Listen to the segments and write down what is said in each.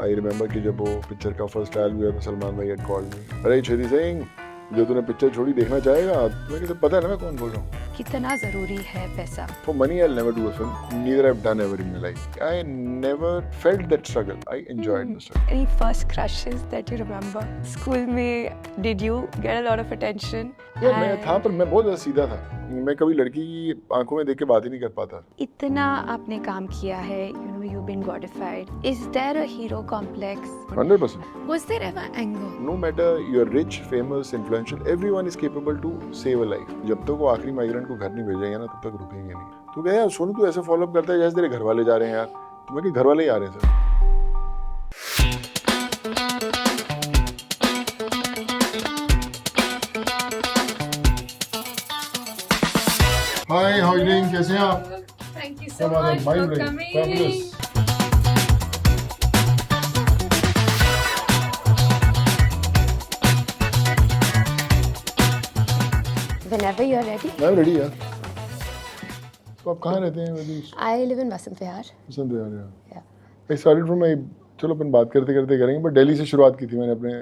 I remember कि जब वो पिक्चर का फर्स्ट ट्रायल हुआ तो सलमान भाई had called me, अरे छेदी सिंह जो तूने पिक्चर छोड़ी देखना चाहेगा? तुम्हें किसे पता है ना मैं कौन बोल रहा हूँ? कितना ज़रूरी है पैसा? For money I'll never do a film. Neither I've done ever in my life. I never felt that struggle. I enjoyed the struggle. Any first crushes that you remember? School में did you get a lot of attention? यार मैं था पर मैं बहुत ज़्यादा सीधा था. मैं कभी लड़की की आंखों में देख के बात ही नहीं कर पाता. इतना आपने काम किया है, you've been godified. Is there a hero complex? 100%. Was there ever anger? No matter you're rich, famous, influential, everyone is capable to save a life. जब तक वो आखिरी माइग्रेंट को घर नहीं भेजेंगे ना तब तक रुकेंगे नहीं. तू कह यार सोनू तू ऐसे फॉलो अप करता है जैसे तेरे घर वाले जा रहे हैं यार. तुम्हें कि घर वाले ही आ रहे हैं sir. Hi, how are you doing? कैसे हैं आप? Thank you so much for coming. Fabulous. Whenever you're ready. मैं ready यार. तो आप कहाँ रहते हैं वैसे? I live in Vasant Vihar. पसंद है यार यार. Yeah. I started from my चलो अपन बात करते करते करेंगे बट दिल्ली से शुरुआत की थी मैंने अपने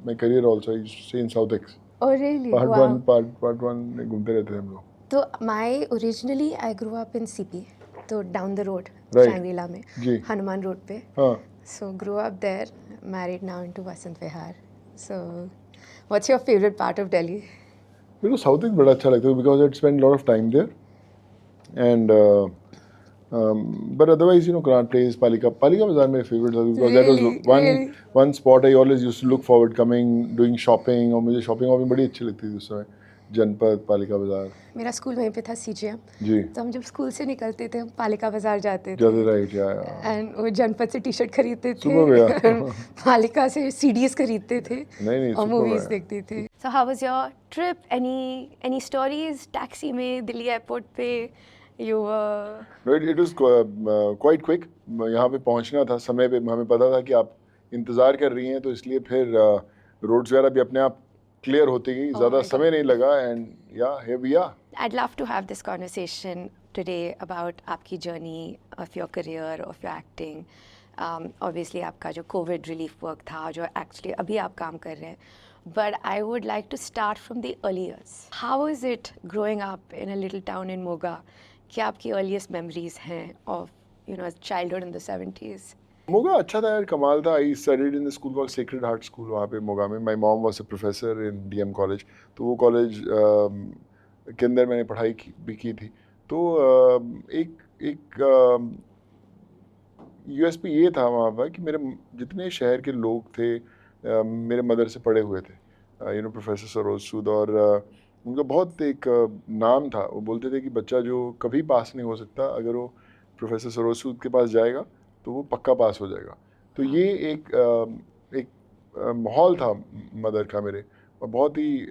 my career also I stay in south x. Oh really? Part 1 में घूमते रहते थे हम लोग. तो originally I grew up in CP, तो down the road, Right. Shangri-La में, जी. हनुमान रोड पे. हाँ. So grew up there, married now into Vasant Vihar. So, what's your favorite part of Delhi? मेरे को साउथ एक्स बड़ा अच्छा लगता है because I spend lot of time there and but otherwise Connaught Place, Palika Bazaar मेरे favorite था because that was one spot I always used to look forward coming doing shopping और मुझे shopping बड़ी अच्छी लगती थी उस समय. जनपद पालिका बाजार. मेरा स्कूल वहीं पे था CGM. जी. तो हम जब स्कूल से निकलते थे हम पालिका बाजार जाते थे. जल्दी राइट या. एंड वो जनपद से टी-शर्ट खरीदते थे. सुपर भैया. पालिका से CDs खरीदते थे. नहीं और मूवीज देखते थे. So how was your trip? Any stories? Taxi में दिल्ली एयरपोर्ट पे you were. It was quite quick. यहाँ पे पहुँचना था समय पे हमें पता था कि आप इंतज़ार कर रही हैं तो इसलिए फिर रोड्स वगैरह भी अपने आप क्लियर होती गई. ज़्यादा समय नहीं लगा एंड या here we are. I'd love to have this conversation today about आपकी journey of your career, of your acting. Obviously आपका जो COVID relief work था जो actually अभी आप काम कर रहे हैं. But I would like to start from the early years. How is it growing up in a little town in Moga? क्या आपकी earliest memories हैं of childhood in the 70s? Moga अच्छा था यार कमाल था. I studied in the school called sacred heart school वहाँ पे मोगा में. My mom was a professor in DM college. तो वो कॉलेज के अंदर मैंने पढ़ाई भी की थी. तो एक USP ये था वहाँ पर कि मेरे जितने शहर के लोग थे मेरे मदर से पढ़े हुए थे. प्रोफेसर सरोज सूद और उनका बहुत एक नाम था. वो बोलते थे कि बच्चा जो कभी पास नहीं हो सकता अगर वो प्रोफेसर सरोज सूद के पास जाएगा तो वो पक्का पास हो जाएगा. तो ये एक माहौल था मदर का मेरे. और बहुत ही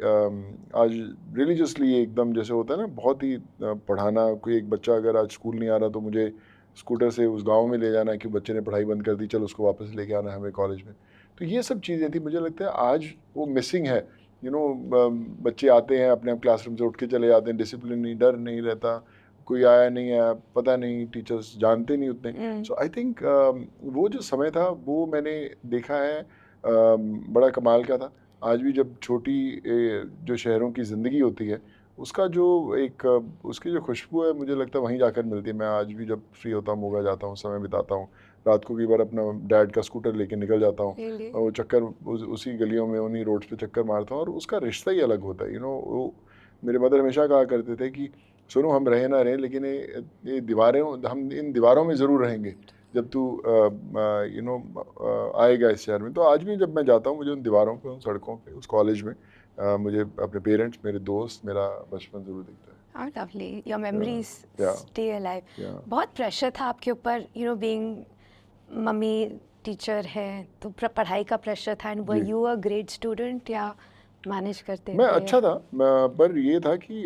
आज रिलीजियसली एकदम जैसे होता है ना बहुत ही पढ़ाना. कोई एक बच्चा अगर आज स्कूल नहीं आ रहा तो मुझे स्कूटर से उस गांव में ले जाना कि बच्चे ने पढ़ाई बंद कर दी चलो उसको वापस लेके आना है हमें कॉलेज में. तो ये सब चीज़ें थी. मुझे लगता है आज वो मिसिंग है. बच्चे आते हैं अपने आप क्लासरूम से उठ के चले जाते हैं. डिसिप्लिन नहीं, डर नहीं रहता. कोई आया नहीं आया पता नहीं. टीचर्स जानते नहीं उतने. सो आई थिंक वो जो समय था वो मैंने देखा है बड़ा कमाल का था. आज भी जब छोटी जो शहरों की ज़िंदगी होती है उसका जो एक उसकी जो खुशबू है मुझे लगता है वहीं जाकर मिलती है. मैं आज भी जब फ्री होता हूँ मोगा जाता हूँ समय बिताता हूँ. रात को कई बार अपना डैड का स्कूटर लेके निकल जाता हूँ. Really? और वो चक्कर उसी गलियों में उन्हीं रोड्स पे चक्कर मारता हूँ और उसका रिश्ता ही अलग होता है. वो मेरे मदर हमेशा कहा करते थे कि सुनो हम रहे ना रहें लेकिन ये दीवारें हम इन दीवारों में ज़रूर रहेंगे जब तू आएगा इस शहर में. तो आज भी जब मैं जाता हूँ मुझे उन दीवारों पे उन सड़कों पे उस कॉलेज में मुझे अपने पेरेंट्स मेरे दोस्त मेरा बचपन ज़रूर दिखता है. How lovely. Your memories Yeah. stay alive. Yeah. बहुत प्रेशर था आपके ऊपर being मम्मी टीचर है तो पढ़ाई का प्रेशर था. एंड वर जी. यू अ ग्रेट स्टूडेंट या मैनेज करते मैं थे? अच्छा था पर ये था कि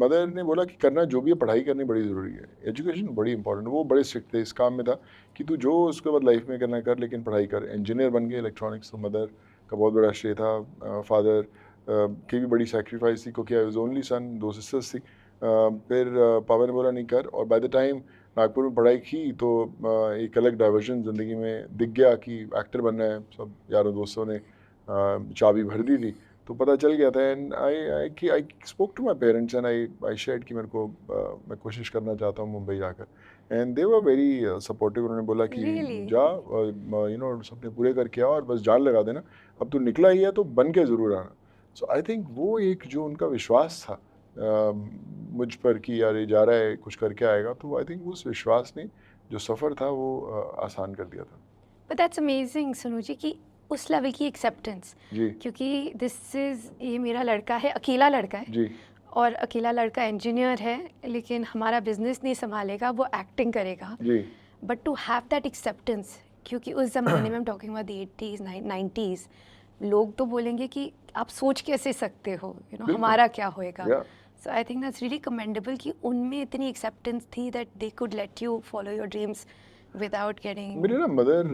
मदर ने बोला कि करना जो भी है पढ़ाई करनी बड़ी ज़रूरी है. एजुकेशन बड़ी इंपॉर्टेंट. वो बड़े स्ट्रिक्ट थे इस काम में था कि तू जो उसके बाद लाइफ में करना कर लेकिन पढ़ाई कर. इंजीनियर बन गए इलेक्ट्रॉनिक्स. तो मदर का बहुत बड़ा श्रेय था. फादर की भी बड़ी सेक्रीफाइस थी क्योंकि I was only son. 2 sisters थी. फिर पापा ने बोला नहीं कर. और बाय द टाइम नागपुर में पढ़ाई की तो एक अलग डाइवर्जन ज़िंदगी में दिख गया कि एक्टर बनना है। सब यारों दोस्तों ने चाबी भर दी थी, तो पता चल गया था। And I spoke to my parents and I shared कि मेरे को मैं कोशिश करना चाहता हूँ मुंबई जाकर। And they were very supportive. उन्होंने बोला कि Really? जा, सपने पूरे करके आओ और बस जान लगा देना, अब तू निकला ही है तो बन के ज़रूर आना। सो आई थिंक वो एक जो उनका विश्वास था मुझ पर कि यार ये जा रहा है कुछ करके आएगा, तो आई थिंक उस विश्वास ने जो सफ़र था वो आसान कर दिया था। But that's amazing Sonu ji कि उस लेवल की एक्सेप्टेंस, जी क्योंकि ये मेरा लड़का है, अकेला लड़का है, जी और अकेला लड़का इंजीनियर है, लेकिन हमारा बिजनेस नहीं संभालेगा, वो एक्टिंग करेगा। जी but to have that acceptance, क्योंकि उस ज़माने में, I'm talking about the 80s 90s, लोग तो बोलेंगे कि आप सोच कैसे सकते हो, बिल्कुल। हमारा क्या होएगा। Yeah so I think that's really commendable कि उनमें इतनी एक्सेप्टेंस थी that they could let you follow your dreams without getting. मेरे ना मदर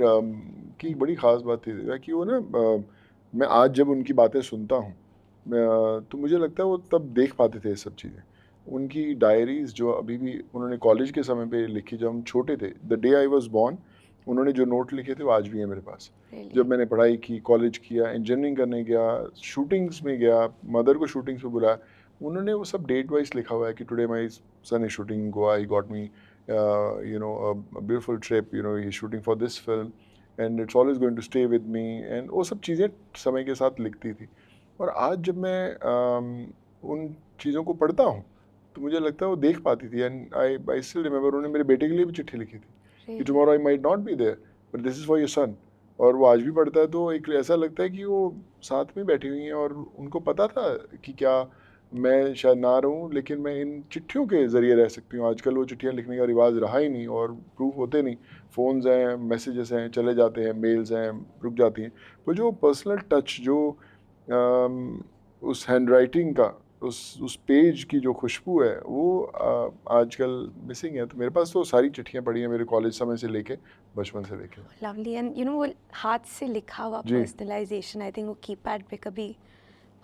की एक बड़ी ख़ास बात थी कि वो ना मैं आज जब उनकी बातें सुनता हूँ तो मुझे लगता है वो तब देख पाते थे ये सब चीज़ें। उनकी डायरीज़ जो अभी भी उन्होंने कॉलेज के समय पे लिखी, जब हम छोटे थे, the day I was born, उन्होंने जो नोट लिखे थे वो आज भी हैं मेरे पास। जब मैंने पढ़ाई की, कॉलेज किया, इंजीनियरिंग करने गया, शूटिंग्स में गया, मदर को शूटिंग्स में बुलाया, उन्होंने वो सब डेट वाइज लिखा हुआ है कि today my son is shooting Goa, he got me a beautiful trip, he's shooting for this film and it's always going to stay with me, and वो सब चीज़ें समय के साथ लिखती थी। और आज जब मैं उन चीज़ों को पढ़ता हूँ तो मुझे लगता है वो देख पाती थी। एंड आई स्टिल रिमेंबर, उन्होंने मेरे बेटे के लिए भी चिट्ठी लिखी थी कि tomorrow I might not be there but this is for your son. और वो आज भी पढ़ता है तो एक ऐसा लगता है कि वो साथ में बैठी हुई हैं और उनको पता था कि क्या मैं शायद ना रहूं, लेकिन मैं इन चिट्ठियों के ज़रिए रह सकती हूँ। आजकल वो चिट्ठियाँ लिखने का रिवाज रहा ही नहीं और प्रूफ होते नहीं। फ़ोन्स हैं, मैसेजेस हैं, चले जाते हैं, मेल्स हैं, रुक जाती हैं। वो जो पर्सनल टच, जो उस हैंड राइटिंग का, उस पेज की जो खुशबू है, वो आजकल मिसिंग है। तो मेरे पास तो सारी चिट्ठियाँ पड़ी हैं मेरे कॉलेज समय से लेके, बचपन से लेके। लवली। एंड वो हाथ से लिखा हुआ जी। पर्सनलाइजेशन, आई थिंक वो कीपैड पे कभी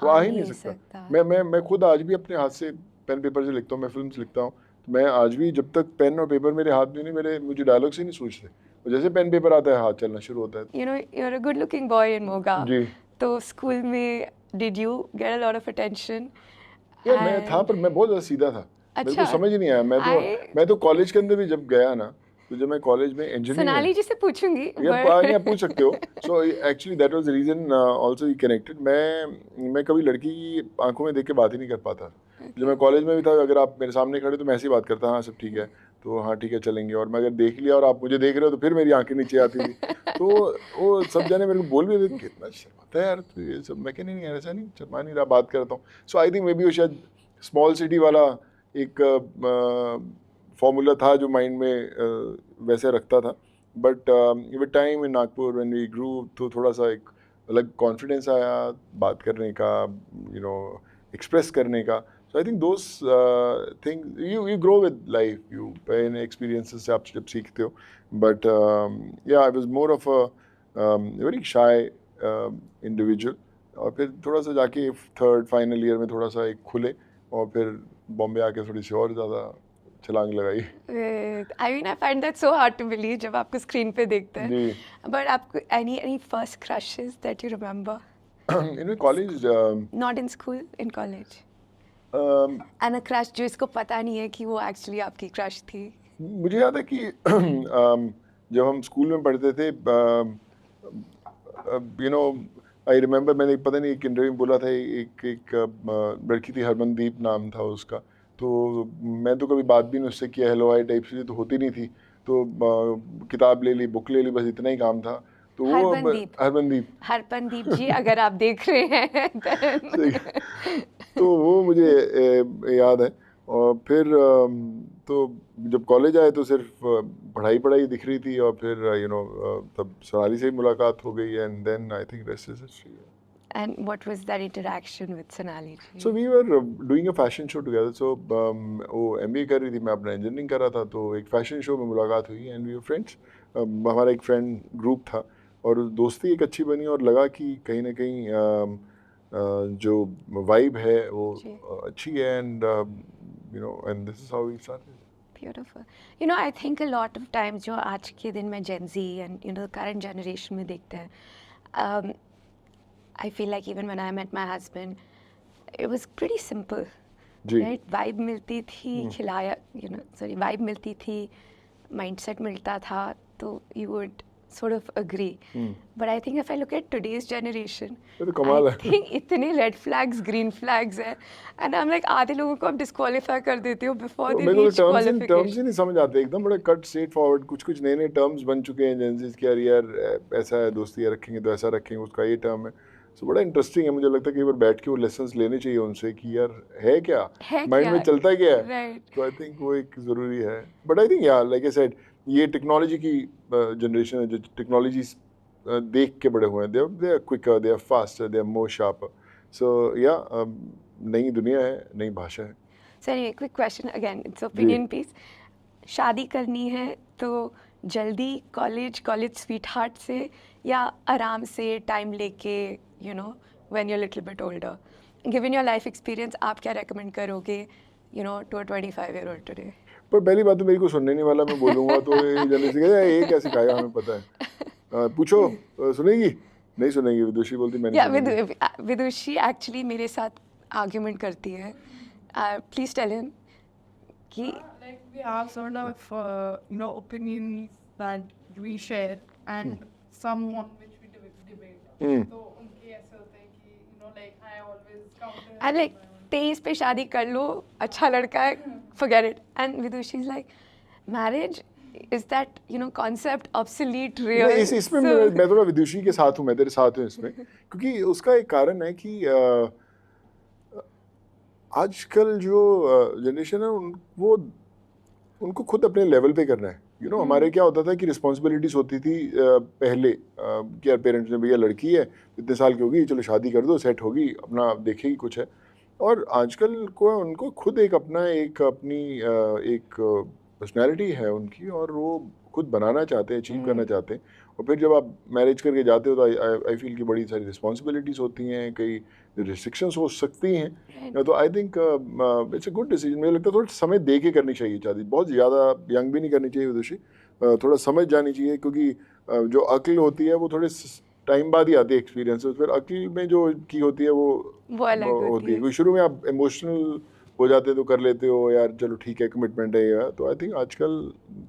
वो आ ही नहीं सकता। मैं खुद आज भी अपने हाथ से पेन पेपर से लिखता हूँ, मैं फिल्म्स लिखता हूँ। तो मैं आज भी, जब तक पेन और पेपर मेरे हाथ में नहीं, मुझे डायलॉग्स ही नहीं सूझते। और जैसे पेन पेपर आता है हाथ चलना शुरू होता है। You are a good looking boy in Moga. जी तो स्कूल में did you get a lot of attention? यार मैं था, पर मैं बहुत ज़्यादा सीधा था। मेरे को अच्छा। समझ ही नहीं आया। मैं तो कॉलेज के अंदर भी जब गया ना, तो जब मैं कॉलेज में इंजीनियरिंग में, सोनाली जी से पूछूंगी नहीं आप पूछ सकते हो। So actually that was the reason also he connected. मैं कभी लड़की की आंखों में देख के बात ही नहीं कर पाता। जब मैं कॉलेज में भी था, अगर आप मेरे सामने खड़े तो मैं ऐसे ही बात करता, हाँ सब ठीक है, तो हाँ ठीक है चलेंगे। और मैं अगर देख लिया और आप मुझे देख रहे हो तो फिर मेरी आंखें नीचे आती थी। तो वो सब जाने मेरे को बोल भी देते, कितना शर्माता है यार तो ये सब। मैं कह नहीं यार ऐसा नहीं, शर्मा नहीं रहा, बात करता हूँ। सो आई थिंक मे बी वो शायद स्मॉल सिटी वाला एक फॉर्मूला था जो माइंड में वैसे रखता था। But with time in Nagpur when we grew, तो थोड़ा सा एक अलग कॉन्फिडेंस आया बात करने का, एक्सप्रेस करने का। So I think those thing you grow with life, you इन एक्सपीरियंसेस से आप जब सीखते हो। But yeah I was more of a very shy individual. और फिर थोड़ा सा जाके थर्ड फाइनल ईयर में थोड़ा सा एक खुले, और फिर बॉम्बे आके थोड़ी सी और ज़्यादा छलांग लगाई। I mean I find that so hard to believe जब आपको स्क्रीन पे देखते हैं। जी बट आपको any first crushes that you remember? In college, not in school, in college. And a crush जो इसको पता नहीं है कि वो एक्चुअली आपकी क्रश थी। मुझे याद है कि जब हम स्कूल में पढ़ते थे, आई रिमेंबर, मैंने पता नहीं एक इंटरव्यू में बोला था, एक लड़की थी, हरमनदीप नाम था उसका। तो मैं तो कभी बात भी नहीं उससे किया, हेलो हाय टाइप से तो होती नहीं थी। तो किताब ले ली, बुक ले ली, बस इतना ही काम था। तो वो हरमनदीप जी अगर आप देख रहे हैं तो वो मुझे याद है। और फिर तो जब कॉलेज आए तो सिर्फ पढ़ाई दिख रही थी। और फिर तब सोनाली से ही मुलाकात हो गई, and then I think rest is history. And what was that interaction with Sonali ji? So we were doing a fashion show together. So वो MBA कर रही थी, मैं अपना इंजीनियरिंग कर रहा था, तो एक फैशन शो में मुलाकात हुई एंड वी वर फ्रेंड्स। हमारा एक फ्रेंड ग्रुप था और दोस्ती एक अच्छी बनी, और लगा कि कहीं ना कहीं जो वाइब है वो अच्छी है। And and this is how we started. Beautiful. You know, I think a lot of times जो आज के दिन में Gen Z and you know the current generation में देखते हैं, um, I feel like even when I met my husband, it was pretty simple, ji right? Vibe मिलती थी, खिलाया, vibe मिलती थी, mindset मिलता था, तो you would sort of agree. But I think if I look at today's generation, ये तो कमाल I है think इतने red flags, green flags है, and I'm like आधे लोगों को आप disqualify कर देते हो before तो they मेरे को reach तो टर्म्स ही qualification. नहीं समझ आते, एकदम बड़े कट स्ट्रेट फॉरवर्ड, कुछ कुछ नए नए टर्म्स बन चुके हैं जेंसिस के, यार यार ऐसा है, दोस्ती रखेंगे तो ऐसा रखेंगे, उसका ये टर्म है। सो बड़ा इंटरेस्टिंग है, मुझे लगता है कि एक बार बैठ के वो लेसन्स लेने चाहिए उनसे कि यार है क्या, है माइंड क्या? में चलता क्या है। Right. तो आई थिंक वो एक ज़रूरी है। बट आई थिंक यार लाइक आई सेड, ये टेक्नोलॉजी की जनरेशन है जो टेक्नोलॉजी देख के बड़े हुए हैं, they are quicker, they are faster, they are more sharper. So yeah नई दुनिया है, नई भाषा है। So anyway, quick question again, it's opinion piece. शादी करनी है तो जल्दी कॉलेज स्वीटहार्ट से या आराम से टाइम लेके, you know, when you're a little bit older? Given your life experience, आप क्या recommend करोगे, you know, to a 25-year-old today? पर पहली बात तो मेरी को सुनने नहीं वाला, मैं बोलूँगा तो ये जनरेशन कहेगा ये क्या सिखाया, हमें पता है। पूछो, सुनेगी? नहीं सुनेगी, विदुषी बोलती मैं नहीं या सुनूंगी। विदुषी एक्चुअली मेरे साथ आर्ग्यूमेंट करती है. प्लीज टेल हिम कि Like we have sort of opinions that we share and some on which we debate. So उनके ऐसे होते हैं कि like I always counter. I like 23 पे शादी कर लो, अच्छा लड़का है, forget it. And Vidushi is like, marriage is that concept obsolete, real? नहीं, इसमें मैं थोड़ा विदुषी के साथ हूँ, मैं तेरे साथ हूँ इसमें, क्योंकि उसका एक कारण है कि आजकल जो जनरेशन है वो उनको खुद अपने लेवल पे करना है। हमारे क्या होता था कि रिस्पॉन्सिबिलिटीज होती थी पहले कि यार पेरेंट्स ने, भैया लड़की है इतने साल की होगी, चलो शादी कर दो, सेट होगी, अपना देखेगी कुछ है। और आजकल को उनको खुद एक अपनी एक पर्सनैलिटी है उनकी, और वो खुद बनाना चाहते हैं, अचीव करना चाहते हैं। और फिर जब आप मैरिज करके जाते हो तो आई फील कि बड़ी सारी रिस्पॉन्सिबिलिटीज़ होती हैं, कई रिस्ट्रिक्शंस हो सकती हैं। तो I think it's a good decision. मुझे लगता है थोड़ा समय दे के करनी चाहिए शादी, बहुत ज़्यादा यंग भी नहीं करनी चाहिए विदुषी, थोड़ा समझ जानी चाहिए, क्योंकि जो अक्ल होती है वो थोड़े टाइम बाद ही आती है एक्सपीरियंस, फिर अक्ल में जो की होती है वो अलग होती है। क्योंकि शुरू में आप इमोशनल हो जाते तो कर लेते हो, यार चलो ठीक है, कमिटमेंट है यार। तो आई थिंक आजकल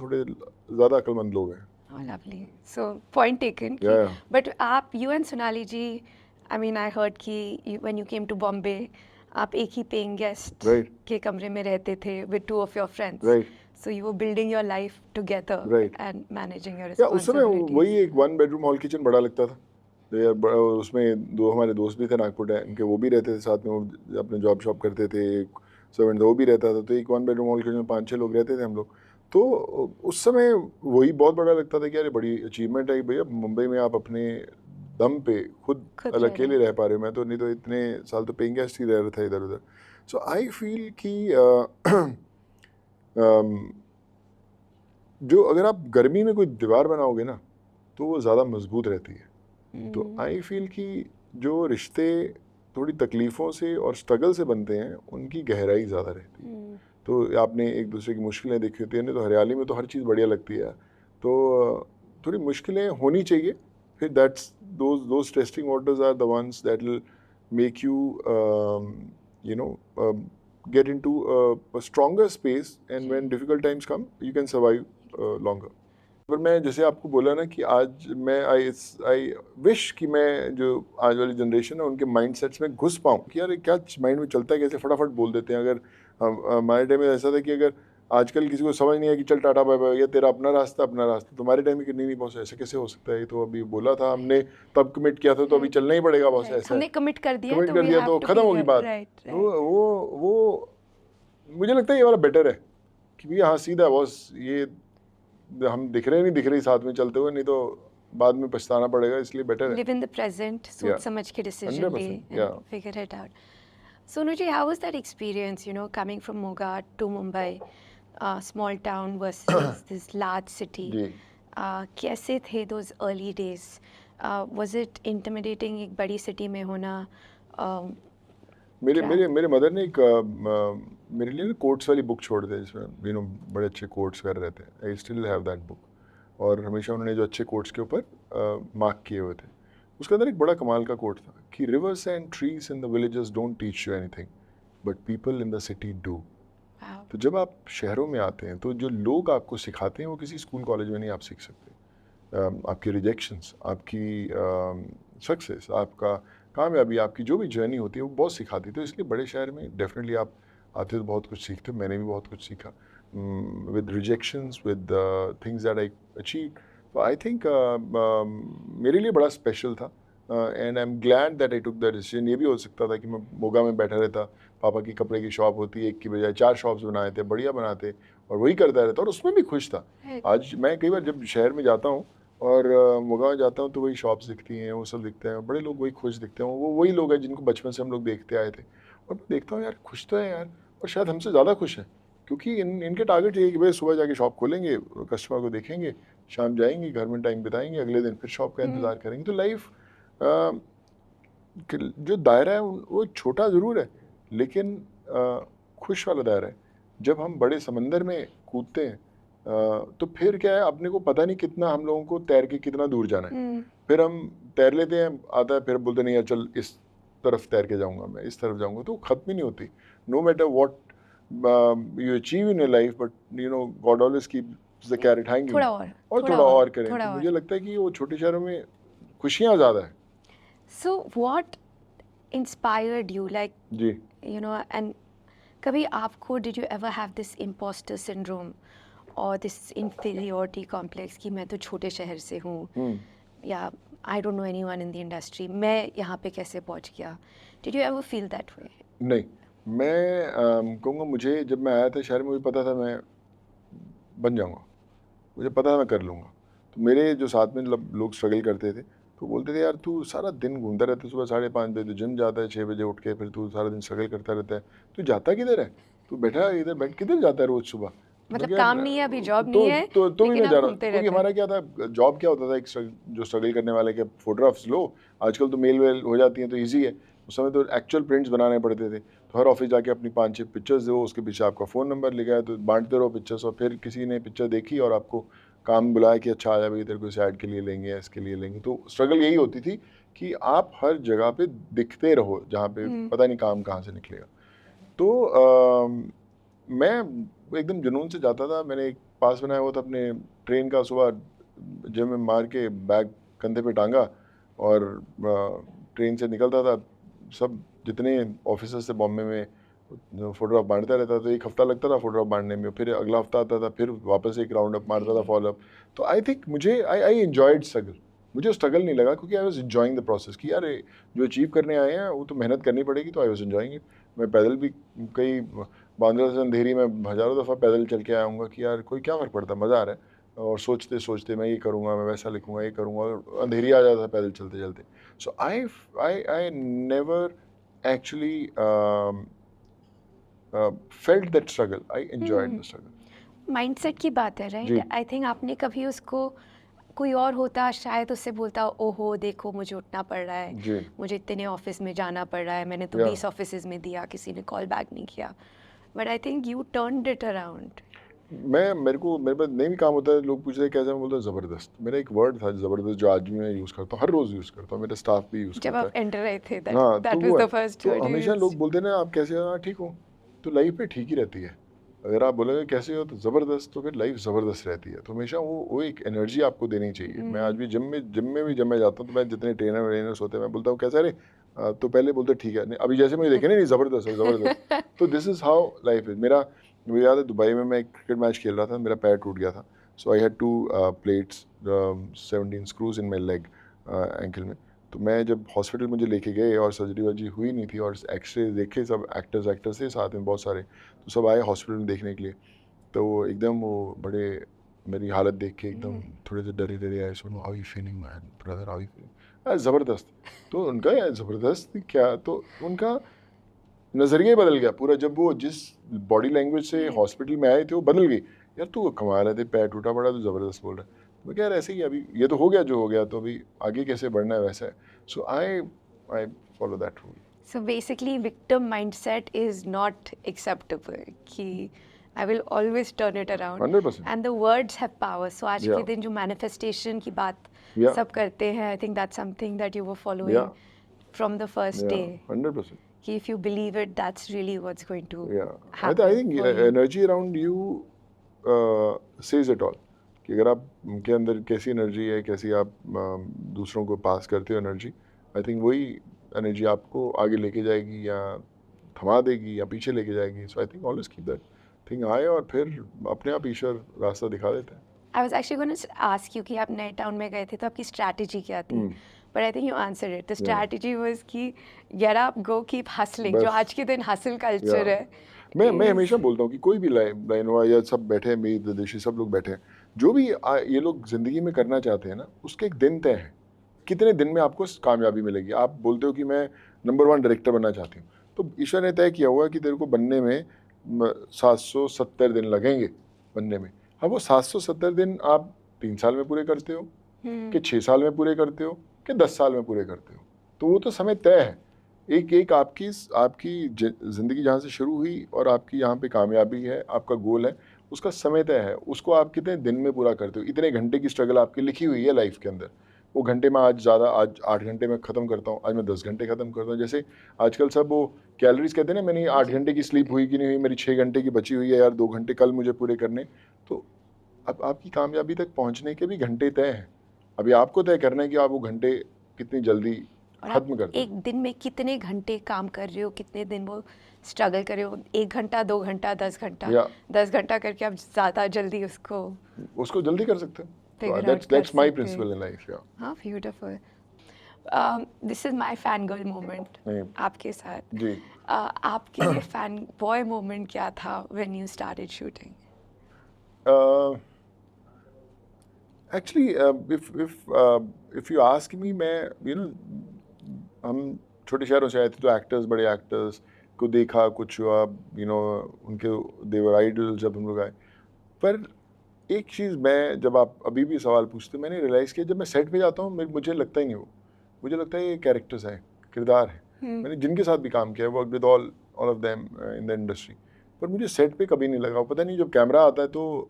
थोड़े ज़्यादा अक्लमंद लोग हैं। Oh, lovely. So point taken. Yeah. But you and Sonali ji, I mean, I heard कि when you came to Bombay, आप एक ही paying guest Right. के कमरे में रहते थे with 2 of your friends. Right. So you were building your life together. Right. And managing your या उस समय responsibilities. वही एक 1 बेडरूम हॉल किचन बड़ा लगता था। तो यार उसमें 2 हमारे दोस्त भी थे नागपुर है, उनके वो भी रहते थे साथ में, वो अपने जॉब शॉप करते थे, एक सर्वेंट वो भी रहता था। तो एक 1 बेडरूम हॉल किचन में 5-6 लोग रहते थे हम लोग। तो उस समय वही बहुत बड़ा लगता था कि यार बड़ी अचीवमेंट है कि भैया मुंबई में आप अपने दम पे खुद रह अकेले रह पा रहे हो। मैं तो नहीं तो इतने साल तो पेइंग गेस्ट ही रह रहा था इधर उधर। सो आई फील कि जो अगर आप गर्मी में कोई दीवार बनाओगे ना तो वो ज़्यादा मजबूत रहती है। तो आई फील कि जो रिश्ते थोड़ी तकलीफ़ों से और स्ट्रगल से बनते हैं उनकी गहराई ज़्यादा रहती है। तो आपने एक दूसरे की मुश्किलें देखी होती हैं, नहीं तो हरियाली में तो हर चीज़ बढ़िया लगती है। तो थोड़ी मुश्किलें होनी चाहिए, फिर that's those testing waters are the ones that will make you get into a stronger space, and when difficult times come you can survive longer. पर मैं जैसे आपको बोला ना कि आज मैं आई विश कि मैं जो आज वाली जनरेशन है उनके माइंडसेट्स में घुस पाऊँ कि यार क्या माइंड में चलता है, कैसे फटाफट बोल देते हैं। अगर हमारे टाइम में ऐसा था कि अगर आजकल किसी को समझ नहीं है कि चल टाटा बाय बाय, या तेरा अपना रास्ता, तुम्हारे टाइम में कि नहीं बॉस ऐसे कैसे हो सकता है, ये तो अभी बोला था हमने, तब कमिट किया था तो अभी चलना ही पड़ेगा बॉस, ऐसा हमने कमिट कर दिया तो खत्म होगी बात। तो वो मुझे लगता है ये वाला बेटर है कि भैया हाँ सीधा बॉस, ये हम दिख रहे साथ में चलते हुए, नहीं तो बाद में पछताना पड़ेगा, इसलिए बेटर है। लिव इन द प्रेजेंट, सोच समझ के डिसीजन ले and figure it out. Sonu ji, how was that experience, coming from Moga to Mumbai, small town versus this large city? कैसे थे those early days? Was it intimidating एक बड़ी city में होना? मेरे क्या? मेरे मेरे मदर ने एक मेरे लिए कोट्स वाली बुक छोड़ दी जिसमें बड़े अच्छे कोट्स वगैरह रहते हैं. आई स्टिल हैव दैट बुक. और हमेशा उन्होंने जो अच्छे कोट्स के ऊपर मार्क किए हुए थे, उसके अंदर एक बड़ा कमाल का कोट था कि reverse and trees in the villages don't teach you anything but people in the city do. Wow. तो जब आप शहरों में आते हैं तो जो लोग आपको सिखाते हैं वो किसी स्कूल कॉलेज में नहीं आप सीख सकते. आपकी रिजेक्शंस, आपकी सक्सेस, आपका कामयाबी, आपकी जो भी जर्नी होती है वो बहुत सिखाती है. तो इसलिए बड़े शहर में डेफिनेटली आप आते हो तो बहुत कुछ सीखते हो. मैंने भी बहुत कुछ सीखा with rejections, with things that I achieve. तो आई थिंक मेरे लिए बड़ा स्पेशल था and I am glad that I took the decision. ये भी हो सकता था कि मैं मोगा में बैठा रहता, पापा की कपड़े की शॉप होती, एक की बजाय 4 शॉप्स बनाए थे, बढ़िया बनाते, और वही करता रहता और उसमें भी खुश था. आज मैं कई बार जब शहर में जाता हूँ और मुगांव जाता हूँ तो वही शॉप्स दिखती हैं, वो सब दिखते हैं, बड़े लोग वही खुश दिखते हैं. वो वही लोग हैं जिनको बचपन से हम लोग देखते आए थे. और मैं देखता हूँ यार खुश तो है यार, और शायद हमसे ज़्यादा खुश हैं, क्योंकि इनके टारगेट ये है कि भाई सुबह जाके शॉप खोलेंगे, कस्टमर को देखेंगे, शाम जाएंगे घर में टाइम बिताएंगे, अगले दिन फिर शॉप का इंतज़ार करेंगे. तो लाइफ जो दायरा है वो छोटा ज़रूर है, लेकिन खुश वाला दायरा है. जब हम बड़े समंदर में कूदते हैं तो फिर क्या है, अपने को पता नहीं कितना हम लोगों को तैर के कितना दूर जाना है. फिर हम तैर लेते हैं, आता है, फिर बोलते नहीं यार चल इस तरफ तैर के जाऊंगा, मैं इस तरफ जाऊंगा. तो ख़त्म ही नहीं होती. No matter what you achieve in your life, but God always keeps the carrot hanging. थोड़ा और, और थोड़ा थोड़ा और और, करें. थोड़ा तो और. मुझे लगता है कि वो छोटे शहरों में खुशियाँ ज़्यादा है. So what inspired you, like, ji. and कभी आपको did you ever have this imposter syndrome or this inferiority complex कि मैं तो छोटे शहर से हूँ, या I don't know anyone in the industry, मैं यहाँ पे कैसे पहुँच गया? Did you ever feel that way? नहीं, मैं कहूँगा मुझे जब मैं आया था शहर में मुझे पता था मैं बन जाऊँगा, मुझे पता था मैं कर लूँगा. तो मेरे जो साथ में लोग स्ट्रगल करते थे तो बोलते थे यार तू सारा दिन घूमता रहता है, सुबह 5:30 बजे तो जिम जाता है, 6 बजे उठ के फिर तू सारा दिन स्ट्रगल करता रहता है, तू जाता किधर है, तू बैठा इधर बैठ किधर जाता है रोज़ सुबह. मतलब काम नहीं है, अभी जॉब नहीं है, तो भी लेकिन मैं आप जा रहा हूँ. घूमते क्योंकि रहते हैं. हमारा क्या था, जॉब क्या होता था, एक जो स्ट्रगल करने वाले के फोटोग्राफ्स लो, आजकल तो मेल वेल हो जाती हैं तो ईजी है. उस समय तो एक्चुअल प्रिंट्स बनाने पड़ते थे. तो हर ऑफिस जाके अपनी 5-6 पिक्चर्स दो, उसके पीछे आपका फ़ोन नंबर लिखा है, तो बांटते रहो पिक्चर्स. और फिर किसी ने पिक्चर देखी और आपको काम बुलाया कि अच्छा आया भाई तेरे को इस ऐड के लिए लेंगे, इसके लिए लेंगे. तो स्ट्रगल यही होती थी कि आप हर जगह पे दिखते रहो जहाँ पे पता नहीं काम कहाँ से निकलेगा. तो मैं एकदम जुनून से जाता था. मैंने एक पास बनाया हुआ था अपने ट्रेन का, सुबह जिम में मार के बैग कंधे पे टांगा और ट्रेन से निकलता था. सब जितने ऑफिसर्स थे बॉम्बे में फोटोग्राफ बांटता रहता. तो एक हफ्ता लगता था फोटोग्राफ बांटने में, फिर अगला हफ्ता आता था, फिर वापस एक राउंड अप मारता था, फॉलो अप. तो आई थिंक मुझे आई एंजॉयड स्ट्रगल. मुझे स्ट्रगल नहीं लगा क्योंकि I was enjoying the process कि यार जो अचीव करने आए हैं वो तो मेहनत करनी पड़ेगी. तो आई वाज एंजॉइंग इट. मैं पैदल भी कई बांद्रा से अंधेरी में हज़ारों दफ़ा पैदल चल के आया हूँ कि यार कोई क्या फ़र्क पड़ता, मज़ा आ रहा है. और सोचते सोचते मैं ये करूँगा, मैं वैसा लिखूँगा, ये करूँगा, और अंधेरी आ जाता था पैदल चलते चलते. So I never actually felt that struggle. I enjoyed the struggle. Mindset की बात है, जी. राइट? आई थिंक आपने कभी उसको, कोई और होता शायद उससे बोलता ओहो देखो मुझे उठना पड़ रहा है, जी. मुझे इतने ऑफिस में जाना पड़ रहा है, मैंने तो Yeah. 20 ऑफिसेज में दिया, किसी ने कॉल बैक नहीं किया. But I think you turned it around. मेरे पास नहीं भी काम होता है, लोग पूछ रहे हैं कैसे, मैं बोलता हूँ ज़बरदस्त. मेरा एक वर्ड था ज़बरदस्त जो आज भी मैं यूज़ करता हूँ, हर रोज़ यूज़ करता हूँ, मेरा स्टाफ भी यूज़ जब करता आप है. एंटर रहे थे, हाँ, दैट तो वाज वो द है. फर्स्ट तो वर्ड. हमेशा लोग बोलते हैं ना आप कैसे हो, हाँ ठीक हो. तो लाइफ में ठीक ही रहती है. अगर आप बोलेंगे कैसे हो तो ज़बरदस्त, तो फिर लाइफ ज़बरदस्त रहती है. तो हमेशा वो एक एनर्जी आपको देनी चाहिए. मैं आज भी जिम में भी जब मैं जाता हूँ तो मैं जितने ट्रेनर्स होते हैं मैं बोलता हूँ कैसा रे, तो पहले बोलते ठीक है, नहीं अभी जैसे मुझे देखे नहीं ज़बरदस्त है ज़बरदस्त. तो this is how life is. मुझे याद है दुबई में मैं एक क्रिकेट मैच खेल रहा था, मेरा पैर टूट गया था. So I had 2 plates, 17 screws in my leg, ankle में. तो मैं जब हॉस्पिटल मुझे लेके गए और सर्जरी वर्जरी हुई नहीं थी और एक्सरे देखे, सब एक्टर्स थे साथ में बहुत सारे, तो सब आए हॉस्पिटल में देखने के लिए. तो एकदम वो बड़े मेरी हालत देख के एकदम थोड़े से डरे आए. सुनो how you feeling man brother, how you feeling. ज़बरदस्त. तो उनका यार ज़बरदस्त क्या, तो उनका नज़रिया बदल गया पूरा. जब वो जिस बॉडी लैंग्वेज से हॉस्पिटल में आए थे वो बदल गई. यार तू कमा रहे थे, पैर टूटा पड़ा, तो ज़बरदस्त बोल रहा है. मैं क्या यार ऐसे ही, अभी ये तो हो गया जो हो गया, तो अभी आगे कैसे बढ़ना है वैसा है. So I follow that rule. So basically, victim mindset is not acceptable. कि I will always turn it around. 100%. And the words have power. So आज के Yeah. दिन जो manifestation की बात Yeah. सब करते हैं, I think that's something that you were following Yeah. from the first Yeah, day. 100%. कि if you believe it, that's really what's going to Yeah. happen I think for you. energy around you says it all. कि अगर आप के अंदर कैसी energy है, कैसी आप दूसरों को पास करते हो एनर्जी, आई थिंक वही एनर्जी आपको आगे लेके जाएगी या थमा देगी या पीछे लेके जाएगी. So I think always keep that thing आए और फिर अपने आप ईश्वर रास्ता दिखा देता है. I was actually going to ask you कि आप नए टाउन में गए थे तो आपकी strategy क्या थी? But I think you answered it. The strategy was कि get up, go, keep hustling. जो बस. आज के दिन hustle culture Yeah. है. मैं is- हमेशा बोलता हूँ कि कोई भी लाइन हुआ या सब बैठे हैं, मेरी विदेशी सब लोग बैठे हैं, जो भी ये लोग जिंदगी में करना चाहते हैं ना, उसके एक दिन तय है. कितने दिन में आपको कामयाबी मिलेगी. आप बोलते हो कि मैं नंबर 1 डायरेक्टर बनना चाहती हूँ, तो ईश्वर ने तय किया हुआ है कि तेरे को बनने में 770 दिन लगेंगे बनने में. अब वो 770 दिन आप 3 साल में पूरे करते हो कि 6 साल में पूरे करते हो कि 10 साल में पूरे करते हो, तो वो तो समय तय है. एक आपकी ज़िंदगी जहाँ से शुरू हुई और आपकी यहाँ पे कामयाबी है, आपका गोल है, उसका समय तय है. उसको आप कितने दिन में पूरा करते हो. इतने घंटे की स्ट्रगल आपकी लिखी हुई है लाइफ के अंदर. वो घंटे में आज 8 घंटे में ख़त्म करता हूँ, आज मैं 10 घंटे ख़त्म करता हूँ. जैसे आजकल सब वो कैलोरीज कहते हैं ना, मैंने 8 घंटे की स्लीप हुई कि नहीं हुई, मेरी 6 घंटे की बची हुई है यार, 2 घंटे कल मुझे पूरे करने. तो अब आपकी कामयाबी तक पहुँचने के भी घंटे तय हैं. अभी आपको तय करना है कि आप वो घंटे कितनी जल्दी और आप खत्म करते हो. एक दिन में कितने घंटे काम कर रहे हो, कितने दिन वो स्ट्रगल कर रहे हो. 1 घंटा, 2 घंटा, 10 घंटा. Yeah. 10 घंटा करके आप ज़्यादा जल्दी उसको जल्दी कर सकते हैं. Figure out That's कर my सकते principle हैं. in life. Yeah. हाँ, beautiful. This is my fangirl moment नहीं. आपके साथ. जी. आपके fan boy moment क्या था when you started shooting? Actually, if you ask me, मैं हम छोटे शहरों से आए थे, तो एक्टर्स, बड़े एक्टर्स को देखा, कुछ हुआ, उनके देवर आइडल जब हम लोग आए. पर एक चीज़, मैं जब आप अभी भी सवाल पूछते, मैंने रियलाइज़ किया, जब मैं सेट पे जाता हूँ मुझे लगता ही नहीं वो, मुझे लगता है ये कैरेक्टर्स हैं, किरदार है. मैंने जिनके साथ भी काम किया, work with all of them in the industry, पर मुझे सेट पे कभी नहीं लगा. पता नहीं, जब कैमरा आता है तो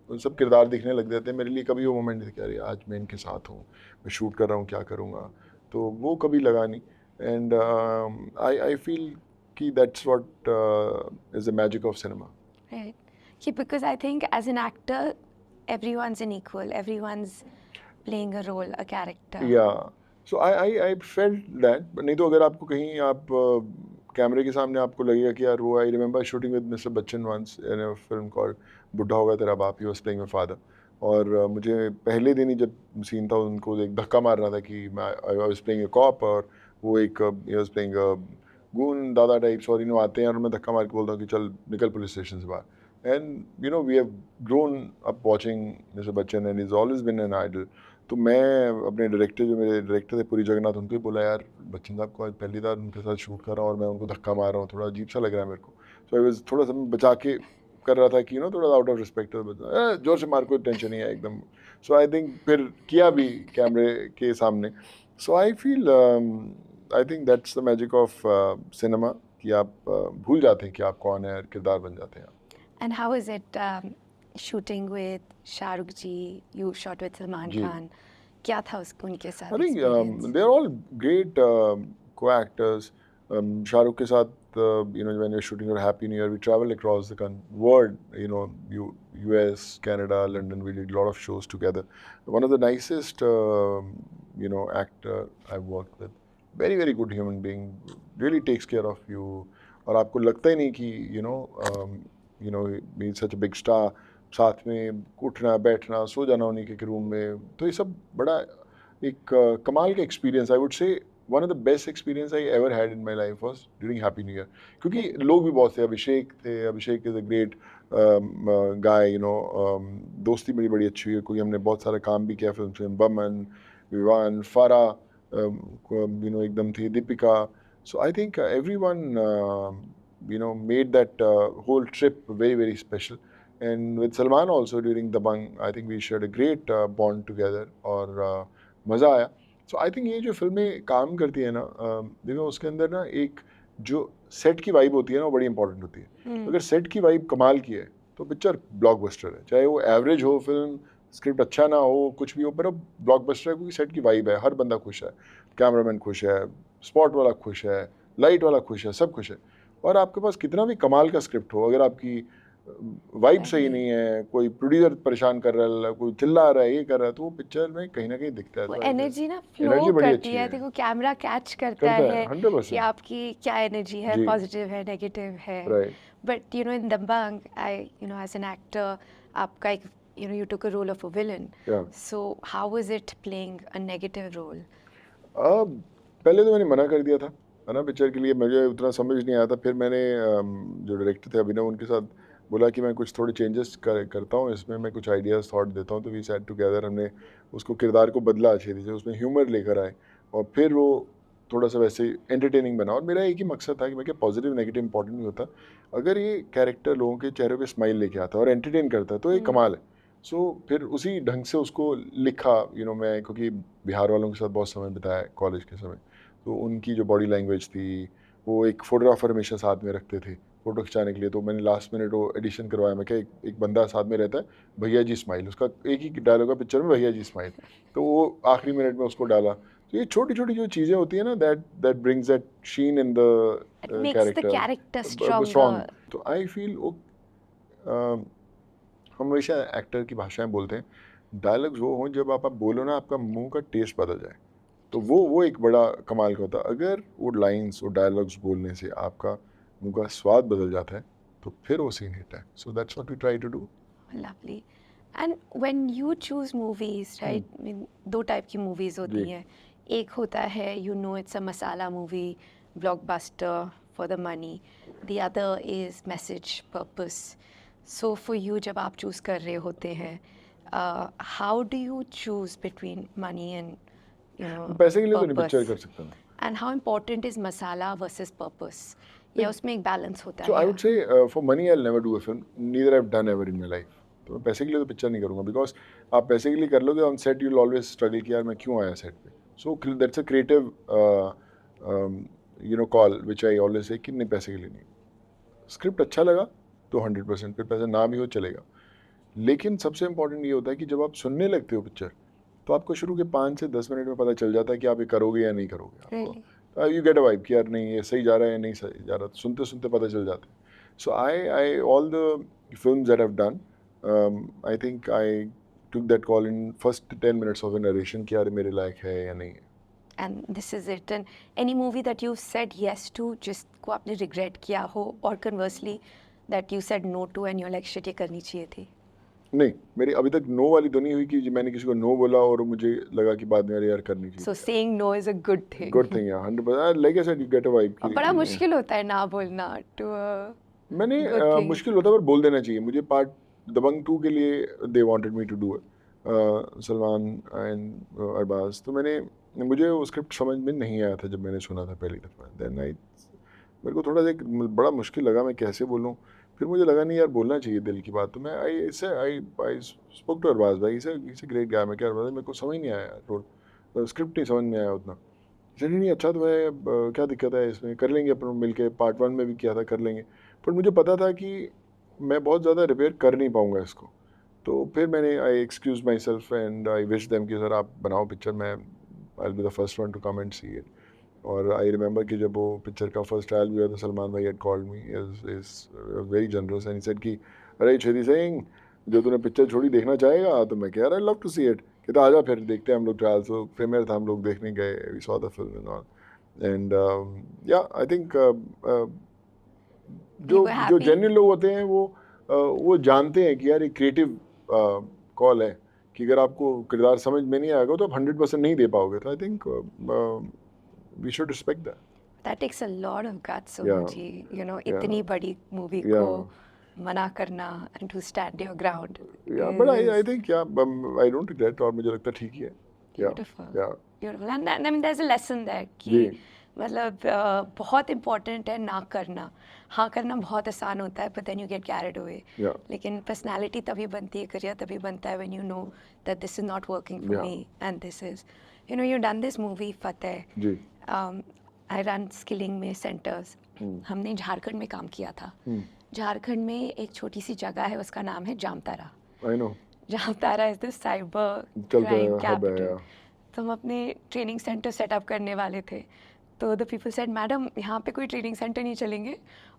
सब किरदार दिखने लग जाते हैं. मेरे लिए कभी वो मोमेंट नहीं था कि अरे आज मैं इनके साथ हूँ, मैं शूट कर रहा हूँ, क्या करूँगा, तो वो कभी लगा नहीं. एंड आई फील कि that's what is the magic of cinema. Right. Because I think as an actor, everyone's an equal. Everyone's playing a role, a character. Yeah. So I felt that. नहीं तो अगर आपको कहीं आप कैमरे के सामने आपको लगेगा कि यार वो, I remember shooting with Mr. Bachchan once in a film called बुढ़ा होगा तेरा बाप. He was playing my father. और मुझे पहले दिन ही जब सीन था, उनको एक धक्का मार रहा था कि I was playing a cop, और वो एक he was playing a goon दादा टाइप्स, और आते हैं और मैं धक्का मार के बोलता हूँ कि चल निकल पुलिस स्टेशन से बाहर. And we have grown up watching Mr. Bachchan, and he's always been an idol. तो मैं अपने डायरेक्टर, जो मेरे डायरेक्टर थे पुरी जगन्नाथ, उनको ही बोला यार बच्चन साहब को आज पहली बार उनके साथ शूट कर रहा हूँ और मैं उनको धक्का मार रहा हूँ, थोड़ा अजीब सा लग रहा है मेरे को. सो आई वाज थोड़ा सा बचा के कर रहा था कि थोड़ा आउट ऑफ रिस्पेक्ट, जोर से मार, कोई टेंशन नहीं है एकदम. सो आई थिंक फिर किया भी कैमरे के सामने. So I feel I think that's the magic of cinema कि आप भूल जाते हैं कि आप कौन है, किरदार बन जाते हैं. And how is it shooting with Shah Rukh ji? You shot with Salman ji. Khan. क्या था उनके साथ I think experience? they're all great co-actors. Shah Rukh के साथ, when you're shooting for Happy New Year, we travel across the world. US, Canada, London. We did a lot of shows together. One of the nicest, actor I've worked with. Very, very good human being. Really takes care of you. और आपको लगता ही नहीं कि he's such a big star. साथ में उठना, बैठना, सो जाना उन्हीं के रूम में. तो ये सब बड़ा एक कमाल का experience. I would say one of the best experience I ever had in my life was during happy new year. क्योंकि लोग भी बहुत थे. अभिषेक इज़ अ ग्रेट गाय. दोस्ती मेरी बड़ी अच्छी हुई, क्योंकि हमने बहुत सारा काम भी किया फिल्म से. बमन, विवान, फारा एकदम थी, Deepika. So I think everyone made that whole trip very, very special. And with Salman also during Dabangg, I think we shared a great bond together, और मज़ा आया. So I think ये जो फिल्में काम करती है ना, उसके अंदर ना एक जो सेट की वाइब होती है ना वो बड़ी इंपॉर्टेंट होती है। अगर सेट की वाइब कमाल की है तो पिक्चर ब्लॉकबस्टर है, चाहे वो एवरेज हो फिल्म, स्क्रिप्ट अच्छा ना हो, कुछ भी हो, पर ब्लॉकबस्टर है क्योंकि सेट की वाइब है, हर बंदा खुश है, कैमरामैन खुश है, स्पॉट वाला खुश है, लाइट वाला खुश है, सब खुश है। और आपके पास कितना भी कमाल का स्क्रिप्ट हो, अगर आपकी वाइब सही नहीं है, कोई प्रोड्यूसर परेशान कर रहा है, कोई चिल्ला रहा है, ये कर रहा है, तो वो पिक्चर में कहीं ना कहीं दिखता है। वो तो एनर्जी ना एनर्जी फ्लो बड़ी करती अच्छी है, है, देखो कैमरा कैच करता करता है है कि 100%। आपकी क्या एनर्जी है, जी पॉजिटिव है, नेगेटिव है। Right. But you know in Dabangg I as an actor आपका एक you took a role of a villain, yeah so how was it playing a negative role? पहले तो मैंने मना कर दिया था, है ना, पिक्चर के लिए मुझे उतना समझ नहीं आया था। फिर मैंने जो डायरेक्टर थे अभिनव, उनके साथ बोला कि मैं कुछ थोड़े चेंजेस करता हूँ इसमें, मैं कुछ आइडियाज़ थॉट देता हूँ। तो वी सैट टुगेदर, हमने उसको किरदार को बदला अच्छे से, उसमें ह्यूमर लेकर आए और फिर वो थोड़ा सा वैसे एंटरटेनिंग बना। और मेरा एक ही मकसद था कि मैं क्या, पॉजिटिव नेगेटिव इंपॉर्टेंट नहीं होता, अगर ये कैरेक्टर लोगों के चेहरे पे स्माइल लेके आता है और एंटरटेन करता है तो ये कमाल है। सो फिर उसी ढंग से उसको लिखा, मैं क्योंकि बिहार वालों के साथ बहुत समय बिताया कॉलेज के समय, तो उनकी जो बॉडी लैंग्वेज थी, वो एक फोटोग्राफर हमेशा साथ में रखते थे फ़ोटो खिंचाने के लिए, तो मैंने लास्ट मिनट वो एडिशन करवाया। मैं क्या, एक बंदा साथ में रहता है, भैया जी स्माइल, उसका एक ही डायलॉग है पिक्चर में, भैया जी स्माइल, तो वो आखिरी मिनट में उसको डाला। तो ये छोटी छोटी जो चीज़ें होती है ना, that brings that sheen in the it makes the character character strong. Stronger. तो आई फील वो हम हमेशा एक्टर की भाषाएं बोलते हैं, डायलॉग्स वो हों जब आप बोलो ना, आपका मुंह का टेस्ट बदल जाए, तो वो एक बड़ा कमाल का होता है। अगर वो लाइंस, वो डायलॉग्स बोलने से आपका मुंह का स्वाद बदल जाता है तो फिर वो सीन हिट है। So that's what we try to do. Lovely. And when you choose movies, right? I mean, दो टाइप की मूवीज होती जी। हैं। एक होता है it's a masala movie, blockbuster for the money. The other is message, purpose. So for you जब आप choose कर रहे होते हैं, how do you choose between money and पैसे के लिए तो नहीं पिक्चर पर्पस? कर सकता मैं। And how important is masala versus purpose, या उसमें एक बैलेंस होता So I है? would say for money I'll never do a film. Neither I've done ever in my life. तो मैं पैसे के लिए तो पिक्चर नहीं करूँगा, बिकॉज आप पैसे के लिए कर लोगे on set, you will always struggle कि यार मैं क्यों आया सेट पे। So that's a creative call which I always say कि नहीं, पैसे के लिए नहीं। स्क्रिप्ट अच्छा लगा तो 100%, फिर पैसा ना भी हो चलेगा। लेकिन सबसे इंपॉर्टेंट ये होता है कि जब आप सुनने लगते हो पिक्चर, तो आपको शुरू के 5 से 10 मिनट में पता चल जाता है कि आप ये करोगे या नहीं करोगे। Really? आपको यू गेट अ वाइब कि यार नहीं, ये सही जा रहा है या नहीं सही जा रहा, तो सुनते सुनते पता चल जाता है। So I all the films that have done, I think I took that call in first 10 minutes of a narration कि यार मेरे लायक है या नहीं है। And this is it. And any movie that you said yes to, जिसको आपने regret किया हो, or conversely that you said no to and you're like shit, ये करनी चाहिए थी? नहीं, मेरी अभी तक नो वाली तो नहीं हुई कि मैंने किसी को नो बोला और मुझे लगा कि बाद में अरे यार करनी चाहिए। So saying no is a good thing. Good thing है 100%। Like I said, you get a vibe. और बड़ा मुश्किल होता है ना बोलना to a मैंने good thing. मुश्किल होता है पर बोल देना चाहिए। मुझे पार्ट दबंग 2 के लिए they wanted me to do it, Salman and Arbaaz, तो मुझे वो स्क्रिप्ट समझ में नहीं आया था जब मैंने सुना था पहली दफ़ा। देन मेरे को थोड़ा सा एक बड़ा मुश्किल लगा, मैं कैसे बोलूँ। फिर मुझे लगा नहीं यार, बोलना चाहिए दिल की बात। तो मैं आई स्पोक टू अरबाज भाई, इसे ग्रेट गाय। मैं क्या अरबाज, मेरे को समझ नहीं आया रोल, स्क्रिप्ट नहीं समझ में आया उतना। चलिए नहीं, अच्छा तो है, क्या दिक्कत है इसमें, कर लेंगे अपन मिल के। पार्ट 1 में भी किया था, कर लेंगे। पर मुझे पता था कि मैं बहुत ज़्यादा रिपेयर कर नहीं पाऊँगा इसको। तो फिर मैंने I excuse myself and I wish them कि सर आप बनाओ पिक्चर, मैं I will be the first one to come and see it. और आई रिमेंबर कि जब वो पिक्चर का फर्स्ट ट्रायल भी हुआ तो सलमान भाई had called me, is very generous and he said कि अरे छेदी सिंह, जो तूने पिक्चर छोड़ी देखना चाहेगा? तो मैं कह रहा, I love to see it. कहता आजा फिर देखते हैं हम लोग ट्रायल। तो प्रीमियर था, हम लोग देखने गए, we saw the film and all. And yeah I think जो were जो happy? जेन्युइन लोग होते हैं वो जानते हैं कि यार एक क्रिएटिव कॉल है, कि अगर आपको किरदार समझ में नहीं आएगा तो आप 100% नहीं दे पाओगे। तो I think we should respect that. That takes a lot of guts, Yeah. Sonu ji. Yeah. इतनी बड़ी मूवी Yeah. को मना करना and to stand your ground. Yeah, but I is think I don't regret, और मुझे लगता है ठीक ही है। beautiful. Yeah. Beautiful. And I mean, there's a lesson there कि जी। मतलब बहुत important है ना करना। हाँ करना बहुत आसान होता है, but then you get carried away. Yeah. लेकिन personality तभी बनती है, career तभी बनता है when you know that this is not working for Yeah. me and this is, you've done this movie Fateh. Ji. I run skilling में centers. हमने झारखंड में काम किया था। झारखंड में एक छोटी सी जगह है, उसका नाम है Jamtara. I know, Jamtara is the cyber चलता क्राइम है, हब है, कैपिटल। या। तो हम अपने ट्रेनिंग सेंटर सेटअप करने वाले थे, तो द पीपल सेड मैडम यहाँ पे कोई ट्रेनिंग सेंटर नहीं चलेंगे,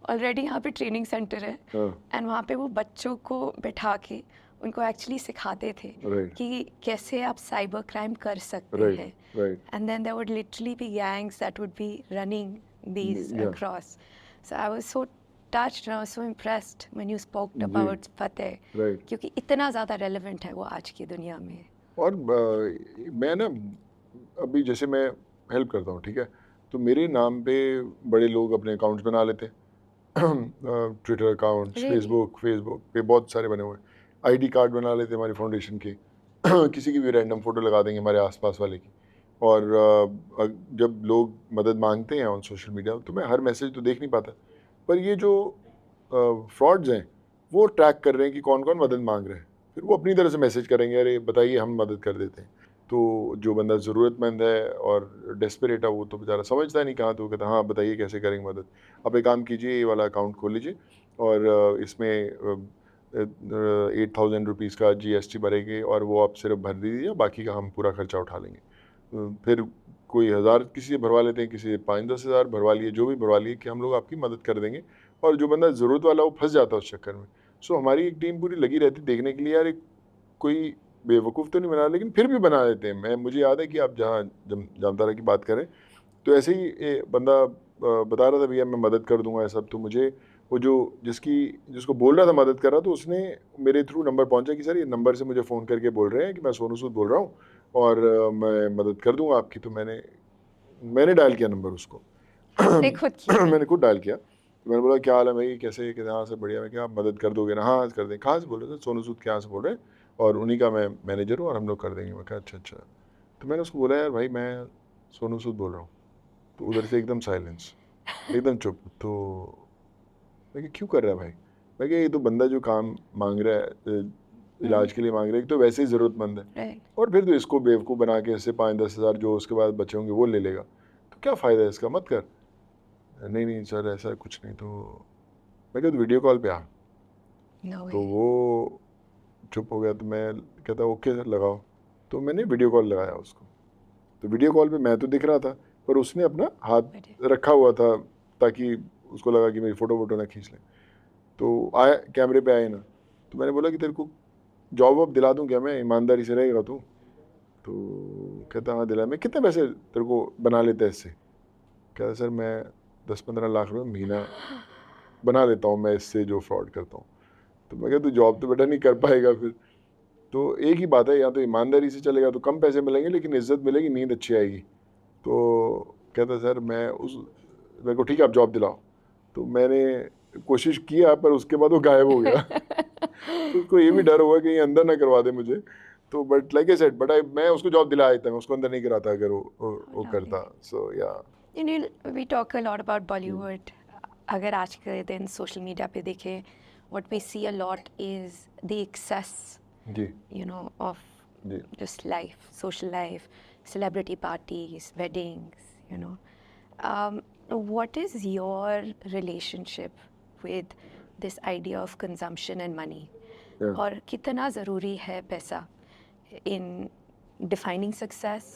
ऑलरेडी यहाँ पे ट्रेनिंग सेंटर है। हाँ, एंड वहाँ पे वो बच्चों को बैठा के उनको एक्चुअली सिखाते थे Right. कि कैसे आप साइबर क्राइम कर सकते Right, हैं। right. And then there would literally be gangs that would be running these Yeah. across. So I was so touched and I was so impressed when you spoke ji, about Fateh, Right. क्योंकि इतना ज़्यादा relevant है वो आज की दुनिया में। और मैं ना अभी जैसे मैं हेल्प करता हूँ, ठीक है, तो मेरे नाम पे बड़े लोग अपने अकाउंट्स बना लेते हैं। Twitter accounts, Really? फेसबुक पे बहुत सारे बने हुए हैं। आईडी कार्ड बना लेते हैं हमारी फाउंडेशन के। किसी की भी रैंडम फ़ोटो लगा देंगे हमारे आसपास वाले की। और जब लोग मदद मांगते हैं ऑन सोशल मीडिया, तो मैं हर मैसेज तो देख नहीं पाता, पर ये जो फ्रॉड्स हैं वो ट्रैक कर रहे हैं कि कौन कौन मदद मांग रहे हैं। फिर वो अपनी तरह से मैसेज करेंगे, अरे बताइए हम मदद कर देते हैं। तो जो बंदा ज़रूरतमंद है और डेस्परेट है, वो तो बेचारा समझता नहीं कहाँ, तो वो कहता है हाँ बताइए कैसे करेंगे मदद। आप एक काम कीजिए, ये वाला अकाउंट खोल लीजिए और इसमें 8,000 रुपीज़ का GST भरेंगे और वो आप सिर्फ भर दीजिए, बाकी का हम पूरा खर्चा उठा लेंगे। फिर कोई 1000 किसी से भरवा लेते हैं, किसी से 5-10 हज़ार भरवा लिए, जो भी भरवा लिए कि हम लोग आपकी मदद कर देंगे। और जो बंदा ज़रूरत वाला, वो फंस जाता है उस चक्कर में। सो हमारी एक टीम पूरी लगी रहती देखने के लिए, यार एक कोई बेवकूफ़ तो नहीं बना, लेकिन फिर भी बना देते हैं। मुझे याद है कि आप जहाँ जामतारा की बात करें, तो ऐसे ही बंदा बता रहा था भैया मैं मदद कर दूंगा सब। तो मुझे वो जिसको बोल रहा था मदद कर रहा, तो उसने मेरे थ्रू नंबर पहुंचा कि सर ये नंबर से मुझे फ़ोन करके बोल रहे हैं कि मैं सोनू सूद बोल रहा हूँ और मैं मदद कर दूंगा आपकी। तो मैंने डायल किया नंबर उसको। आपने खुद किया? मैंने खुद डायल किया। तो मैंने बोला क्या हाल है भाई, कैसे कहते हाँ सर बढ़िया। मैं क्या आप मदद कर दोगे ना? हाँ कर दें। कहाँ से बोल रहे थे? सोनू सूद के यहाँ से बोल रहे हैं और उन्हीं का मैं मैनेजर हूँ और हम लोग कर देंगे। मैं कहा अच्छा। तो मैंने उसको बोला यार भाई मैं सोनू सूद बोल रहा हूँ। तो उधर से एकदम साइलेंस, एकदम चुप। तो मैं क्यों कर रहा है भाई? मैं क्या ये तो बंदा जो काम मांग रहा है, इलाज के लिए मांग रहा है, तो वैसे ही ज़रूरतमंद है। और फिर तो इसको बेवकूफ़ बना के इससे 5-10 हज़ार जो उसके बाद बचे होंगे वो ले लेगा, तो क्या फ़ायदा है इसका, मत कर। नहीं सर ऐसा कुछ नहीं। तो मैं क्या तो वीडियो कॉल पे आ। तो वो चुप हो गया। तो मैं कहता ओके सर लगाओ। तो मैंने वीडियो कॉल लगाया उसको। तो वीडियो कॉल पे मैं तो दिख रहा था, पर उसने अपना हाथ रखा हुआ था ताकि उसको लगा कि मेरी फ़ोटो वोटो ना खींच लें। तो आया, कैमरे पे आए ना। तो मैंने बोला कि तेरे को जॉब वॉब दिला दूँ क्या मैं, ईमानदारी से रहेगा तू? तो कहता हाँ दिला। मैं कितने पैसे तेरे को बना लेता है इससे? कहता सर मैं 10-15 लाख रुपये महीना बना लेता हूँ मैं इससे जो फ्रॉड करता हूँ। तो मैं कहता तू जॉब तो बेटा नहीं कर पाएगा फिर। तो एक ही बात है, या तो ईमानदारी से चलेगा तो कम पैसे मिलेंगे लेकिन इज्जत मिलेगी, नींद अच्छी आएगी। तो कहता सर मेरे को ठीक है आप जॉब दिलाओ। तो मैंने कोशिश किया, पर उसके बाद वो गायब हो गया। तो उसको ये भी डर हुआ कि ये अंदर ना करवा दे मुझे। तो बट लाइक आई सेड, मैं उसको जॉब दिला देता, मैं उसको अंदर नहीं कराता अगर वो करता। So yeah we talk a lot about Bollywood. अगर आज के दिन सोशल मीडिया पे देखें, what we see a lot is the excess जी of just life, social life, celebrity parties, weddings. What is your relationship with this idea of consumption and money? Yeah. और कितना ज़रूरी है पैसा in defining success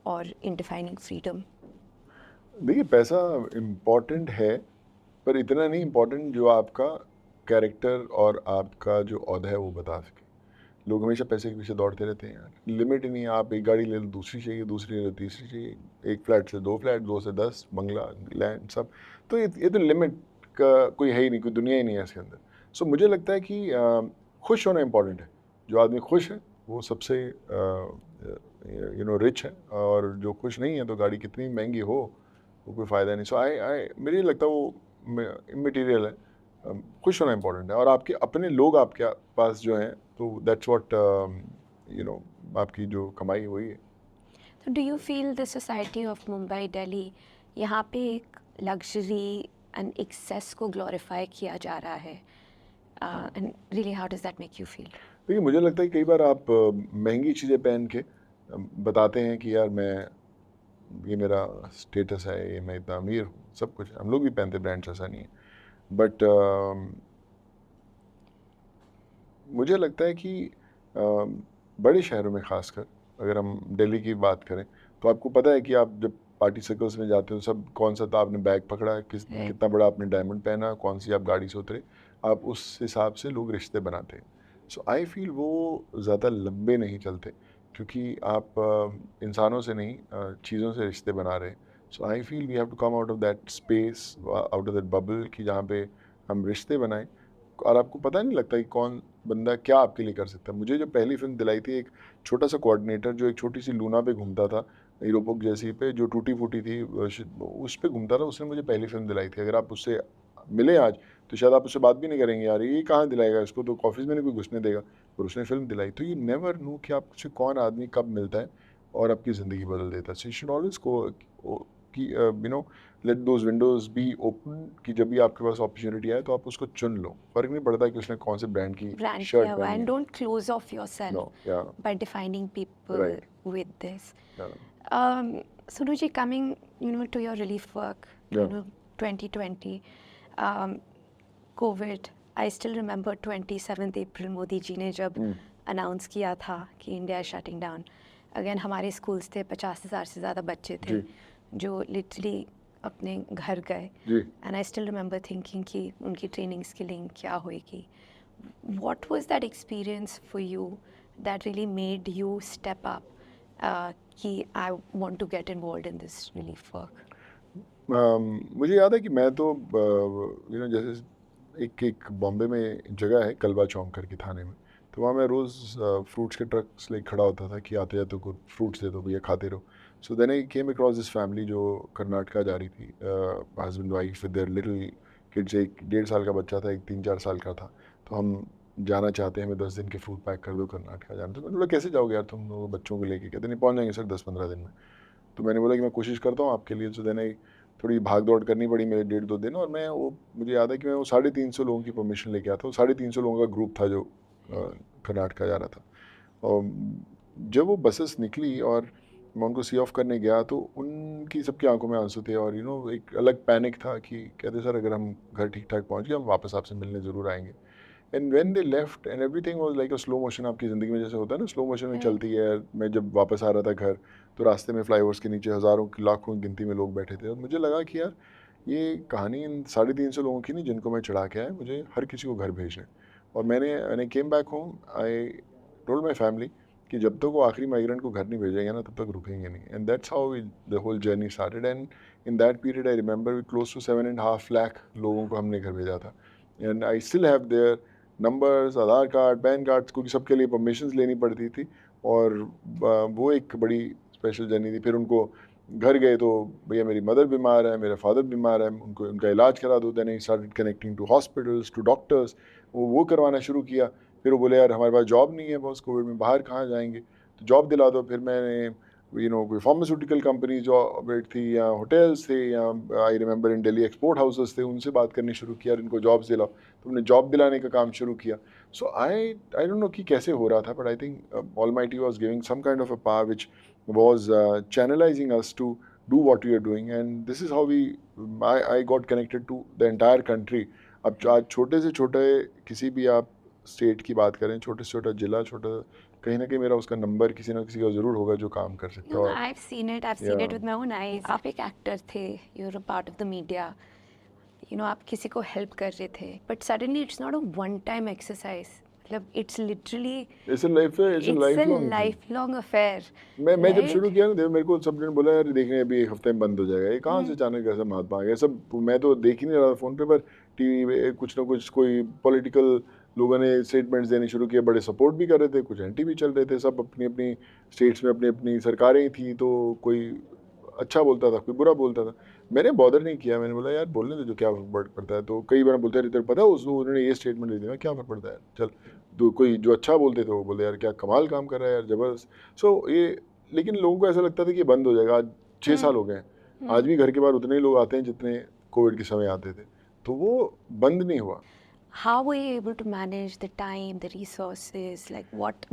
और in defining freedom? देखिए पैसा important है, पर इतना नहीं इम्पॉर्टेंट जो आपका कैरेक्टर और आपका जो ओहदा है वो बता सके। लोग हमेशा पैसे के पीछे दौड़ते रहते हैं यार, लिमिट ही नहीं है। आप एक गाड़ी ले लो, दूसरी चाहिए, दूसरी ले लो, तीसरी चाहिए, एक फ्लैट से 2 फ्लैट, 2 से 10 बंगला, लैंड, सब। तो ये तो लिमिट का कोई है ही नहीं, कोई दुनिया ही नहीं है इसके अंदर। सो मुझे लगता है कि खुश होना इम्पॉर्टेंट है। जो आदमी खुश है वो सबसे रिच है, और जो खुश नहीं है तो गाड़ी कितनी महंगी हो वो कोई फ़ायदा नहीं। सो मुझे लगता है वो इमटेरियल है। खुश होना इम्पोर्टेंट है, और आपके अपने लोग आपके पास जो हैं, तो दैट्स व्हाट आपकी जो कमाई वही है। So do you feel the society of Mumbai, Delhi, यहाँ पे एक लग्जरी एंड एक्सेस को ग्लोरीफाई किया जा रहा है, and really how does that make you feel? देखिए मुझे लगता है कि कई बार आप महंगी चीज़ें पहन के बताते हैं कि यार मैं ये मेरा स्टेटस है, ये मैं इतना अमीर हूँ, सब कुछ। हम लोग भी पहनते ब्रांड्स, ऐसा नहीं है, बट मुझे लगता है कि बड़े शहरों में ख़ासकर, अगर हम दिल्ली की बात करें, तो आपको पता है कि आप जब पार्टी सर्कल्स में जाते हो, सब कौन सा था आपने बैग पकड़ा, कितना बड़ा आपने डायमंड पहना, कौन सी आप गाड़ी से उतरे, आप उस हिसाब से लोग रिश्ते बनाते हैं। सो आई फील वो ज़्यादा लंबे नहीं चलते, क्योंकि आप इंसानों से नहीं चीज़ों से रिश्ते बना रहे हैं। So I feel we have to come out of that space, out of that bubble, कि जहाँ पे हम रिश्ते बनाएं, और आपको पता नहीं लगता कि कौन बंदा क्या आपके लिए कर सकता है। मुझे जो पहली फिल्म दिलाई थी, एक छोटा सा कोऑर्डिनेटर जो एक छोटी सी लूना पे घूमता था, यूरोपोक जैसी पे, जो टूटी फूटी थी, उस पे घूमता था, उसने मुझे पहली फिल्म दिलाई थी। अगर आप उससे मिले आज तो शायद आप उससे बात भी नहीं करेंगे, यार ये कहाँ दिलाएगा, इसको तो ऑफिस में नहीं कोई घुसने देगा, पर उसने फिल्म दिलाई। तो यू नेवर नो कि आपसे कौन आदमी कब मिलता है और आपकी ज़िंदगी बदल देता है। सो यू शुड ऑलवेज को कि you no late those Windows be open, कि जब भी आपके पास अपॉर्चुनिटी आए तो आप उसको चुन लो। फर्क नहीं पड़ता कि उसने कौन से ब्रांड की brand शर्ट किया हुआ, पहनी and है। don't close off yourself no yeah by defining people Right. with this. Sunu ji, coming to your relief work, Yeah. 2020, um, COVID. I still remember 27th April Modi ji ने जब announce किया था कि India is shutting down. Again हमारे schools थे, 50,000 से ज़्यादा बच्चे थे जो लिटरली अपने घर गए। जी। And I still remember thinking कि उनकी ट्रेनिंग स्किलिंग क्या होएगी। What was that experience for you that really made you step up कि I want to get involved in this relief work? मुझे याद है कि मैं तो जैसे एक बॉम्बे में जगह है कलवा चौक करके थाने में, तो वहाँ मैं रोज़ फ्रूट्स के ट्रक्स लेके खड़ा होता था कि आते जाते को फ्रूट्स दे दो भैया, खाते रहो। So then I came across this family जो कर्नाटका जा रही थी, husband wife with their little kids. एक 1.5 साल का बच्चा था, एक 3-4 साल का था। तो हम जाना चाहते हैं, हमें 10 दिन के फ्रूट पैक कर दो, कर्नाटका जाना। तो मैंने बोला कैसे जाओगे यार तुम लोग बच्चों को लेके? कहते नहीं, पहुँच जाएंगे सर 10-15 दिन में। तो मैंने बोला कि मैं कोशिश करता हूँ आपके लिए। सो देन थोड़ी भाग दौड़ करनी पड़ी मेरे 1.5-2 दिन, और मैं वो मुझे याद है कि मैं वो 350 लोगों की परमिशन लेके आया था। 350 लोगों का ग्रुप था जो कर्नाटका जा रहा था। और जब वो बसेस निकली और मैं उनको सी ऑफ करने गया, तो उनकी सबकी आंखों में आंसू थे, और एक अलग पैनिक था कि कहते सर अगर हम घर ठीक ठाक पहुँच गए, हम वापस आपसे मिलने ज़रूर आएंगे। And when they left and everything was like a slow motion. आपकी ज़िंदगी में जैसे होता है ना, स्लो मोशन में चलती है। मैं जब वापस आ रहा था घर, तो रास्ते में फ्लाईओवर्स के नीचे हज़ारों की, लाखों की गिनती में लोग बैठे थे, और मुझे लगा कि यार ये कहानी इन 350 लोगों की नहीं जिनको मैं चढ़ा के आया, मुझे हर किसी को घर भेजना है। और मैंने came back home, I told my family कि जब तक वो आखिरी माइग्रेंट को घर नहीं भेजेंगे ना, तब तक रुकेंगे नहीं। And that's how the whole journey started. And in that period I remember close to 7.5 lakh लोगों को हमने घर भेजा था। And I still have their numbers, Aadhaar card, PAN card, क्योंकि सबके लिए परमिशंस लेनी पड़ती थी। और वो एक बड़ी स्पेशल जर्नी थी। फिर उनको घर गए तो भैया मेरी मदर बीमार है, मेरा फादर बीमार है, उनको उनका इलाज करा दो। Then I started connecting to hospitals, to doctors. वो करवाना शुरू किया। फिर वो बोले यार हमारे पास जॉब नहीं है बॉस, कोविड में बाहर कहाँ जाएंगे, तो जॉब दिला दो। फिर मैंने कोई फार्मास्यूटिकल कंपनी जो थी, या होटल्स थे, या I remember in Delhi export houses थे, उनसे बात करनी शुरू किया, इनको जॉब्स दिलाओ। तो हमने जॉब दिलाने का काम शुरू किया। सो आई डोंट नो कि कैसे हो रहा था, but I think almighty was giving some kind of a power which was channelizing us to do what we are doing, and this is how I got connected to the entire country. अब आज छोटे से छोटे किसी भी आप state की बात करें, छोटे से छोटा जिला, छोटा कहीं ना कहीं मेरा उसका नंबर किसी ना किसी का ज़रूर होगा जो काम कर सकता No, है। I've seen it with my own eyes. आप एक एक्टर थे, you're a part of the media. आप किसी को हेल्प कर रहे थे, but suddenly it's not a one-time exercise. मतलब it's literally It's a lifelong affair. मैं जब right? शुरू किया ना, मेरे को सब ने बोला यार देखने अभी एक हफ्ते में बंद हो जाएगा, ये कहाँ से अचानक ऐसा महात्मा आ गया। सब मैं तो देख ही नहीं रहा था फ़ोन पे, पर टीवी में कुछ ना कुछ कोई पॉलिटिकल लोगों ने स्टेटमेंट्स देने शुरू किए, बड़े सपोर्ट भी कर रहे थे, कुछ एंटी भी चल रहे थे। सब अपनी अपनी स्टेट्स में अपनी अपनी सरकारें थी, तो कोई अच्छा बोलता था, कोई बुरा बोलता था। मैंने बॉदर नहीं किया, मैंने बोला यार बोलने दो, जो क्या फर्क पड़ता है। तो कई बार बोलते हैं तेरे पता है उन्होंने ये स्टेटमेंट दे दिया, क्या फर्क पड़ता है, चल। तो कोई जो अच्छा बोलते थे वो बोलते यार क्या कमाल काम कर रहा है यार, ज़बरदस्त। सो ये, लेकिन लोगों को ऐसा लगता था कि बंद हो जाएगा। आज 6 साल हो गए हैं, आज भी घर के बाहर उतने ही लोग आते हैं जितने कोविड के समय आते थे, तो वो बंद नहीं हुआ। how were you able to manage the time, the resources, like what